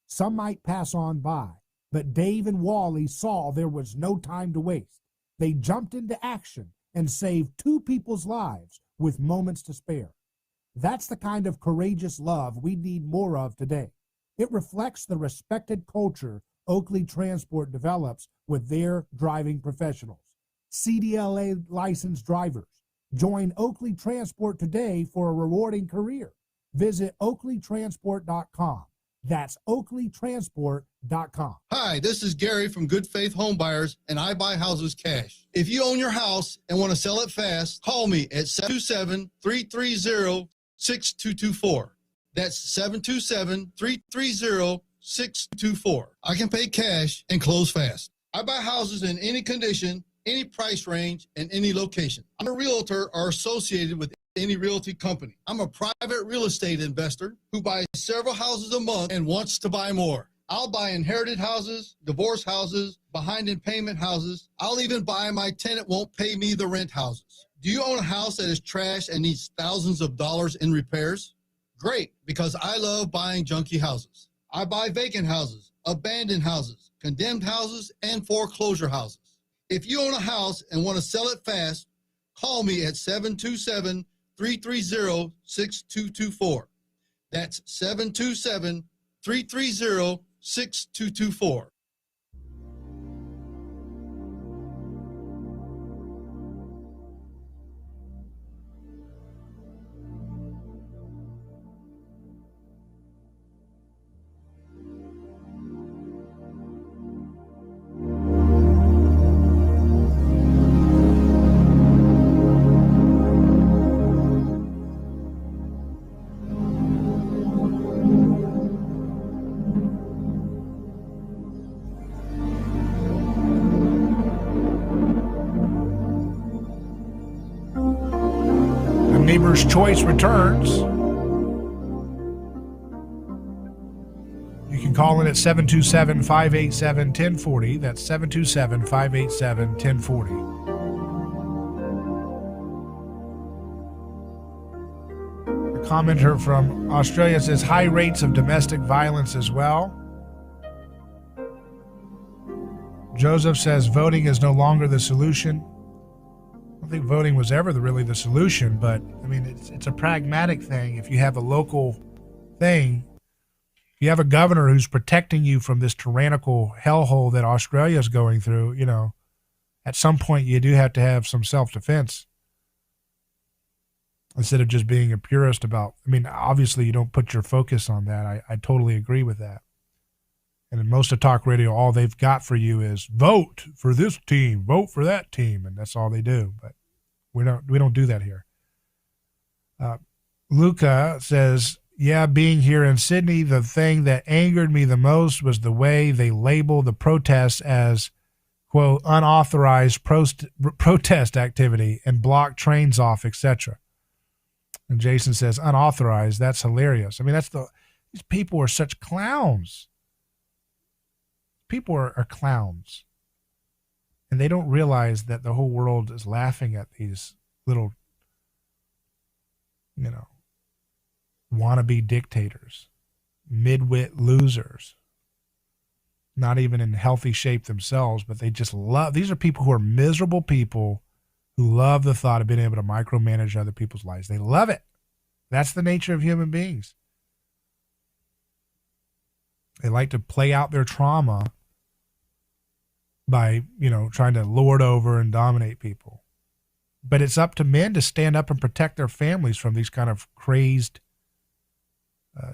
Some might pass on by, but Dave and Wally saw there was no time to waste. They jumped into action and saved two people's lives with moments to spare. That's the kind of courageous love we need more of today. It reflects the respected culture Oakley Transport develops with their driving professionals. CDLA licensed drivers. Join Oakley Transport today for a rewarding career. Visit oakleytransport.com. That's oakleytransport.com. Hi, this is Gary from Good Faith Home Buyers, and I buy houses cash. If you own your house and want to sell it fast, call me at 727-330-6224. That's 727-330-6224. I can pay cash and close fast. I buy houses in any condition, any price range, and any location. I'm a realtor or associated with any realty company. I'm a private real estate investor who buys several houses a month and wants to buy more. I'll buy inherited houses, divorce houses, behind in payment houses. I'll even buy my tenant won't pay me the rent houses. Do you own a house that is trashed and needs thousands of dollars in repairs? Great, because I love buying junky houses. I buy vacant houses, abandoned houses, condemned houses, and foreclosure houses. If you own a house and want to sell it fast, call me at 727-330-6224. That's 727-330-6224. Neighbor's Choice returns. You can call in at 727-587-1040. That's 727-587-1040. Commenter from Australia says high rates of domestic violence as well. Joseph says voting is no longer the solution. I don't think voting was ever really the solution, but I mean, it's a pragmatic thing. If you have a local thing, if you have a governor who's protecting you from this tyrannical hellhole that Australia is going through, you know, at some point you do have to have some self-defense. Instead of just being a purist about, I mean, obviously you don't put your focus on that. I totally agree with that. And in most of talk radio, all they've got for you is vote for this team, vote for that team, and that's all they do. But we don't do that here. Luca says, yeah, being here in Sydney, the thing that angered me the most was the way they label the protests as, quote, unauthorized protest activity and block trains off, etc. And Jason says, unauthorized, that's hilarious. I mean, these people are such clowns. People are clowns. And they don't realize that the whole world is laughing at these little, you know, wannabe dictators, midwit losers, not even in healthy shape themselves, but they just love, these are people who are miserable people who love the thought of being able to micromanage other people's lives. They love it. That's the nature of human beings. They like to play out their trauma by, you know, trying to lord over and dominate people. But it's up to men to stand up and protect their families from these kind of crazed,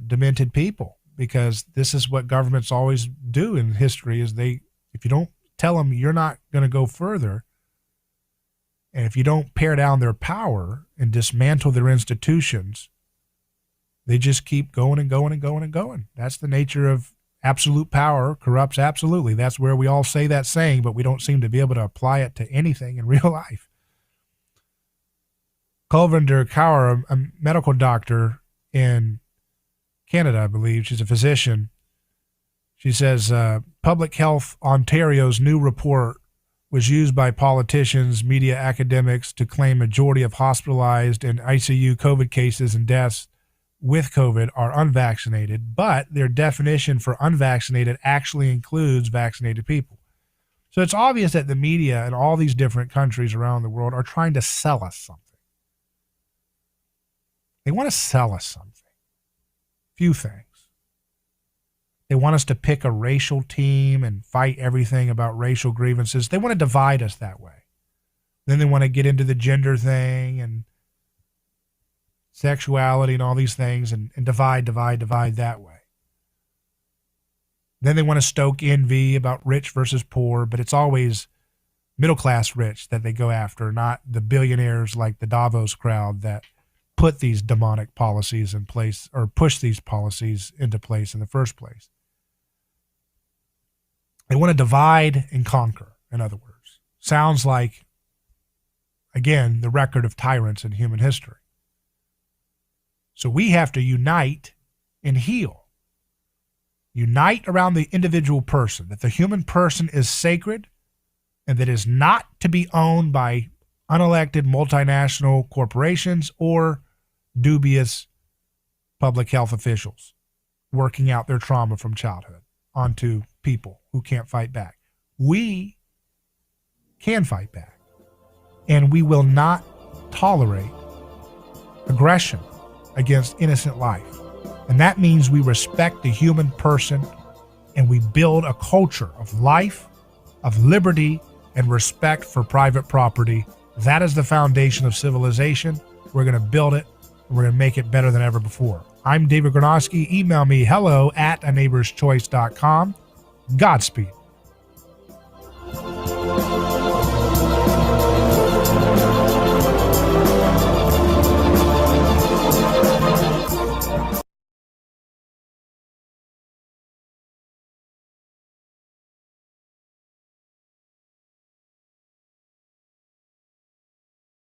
demented people, because this is what governments always do in history is if you don't tell them you're not going to go further, and if you don't pare down their power and dismantle their institutions, they just keep going and going and going and going. That's the nature of absolute power corrupts absolutely. That's where we all say that saying, but we don't seem to be able to apply it to anything in real life. Kulvinder Kaur, a medical doctor in Canada, I believe, she's a physician. She says, Public Health Ontario's new report was used by politicians, media, academics to claim majority of hospitalized and ICU COVID cases and deaths with COVID are unvaccinated, but their definition for unvaccinated actually includes vaccinated people. So it's obvious that the media in all these different countries around the world are trying to sell us something. They want to sell us something. Few things. They want us to pick a racial team and fight everything about racial grievances. They want to divide us that way. Then they want to get into the gender thing and sexuality and all these things and divide that way. Then they want to stoke envy about rich versus poor, but it's always middle-class rich that they go after, not the billionaires like the Davos crowd that put these demonic policies in place or push these policies into place in the first place. They want to divide and conquer, in other words. Sounds like, again, the record of tyrants in human history. So we have to unite and heal. Unite around the individual person, that the human person is sacred and that is not to be owned by unelected multinational corporations or dubious public health officials working out their trauma from childhood onto people who can't fight back. We can fight back, and we will not tolerate aggression against innocent life. And that means we respect the human person and we build a culture of life, of liberty, and respect for private property. That is the foundation of civilization. We're going to build it, and we're going to make it better than ever before. I'm David Gronowski. Email me hello@aneighborschoice.com. Godspeed.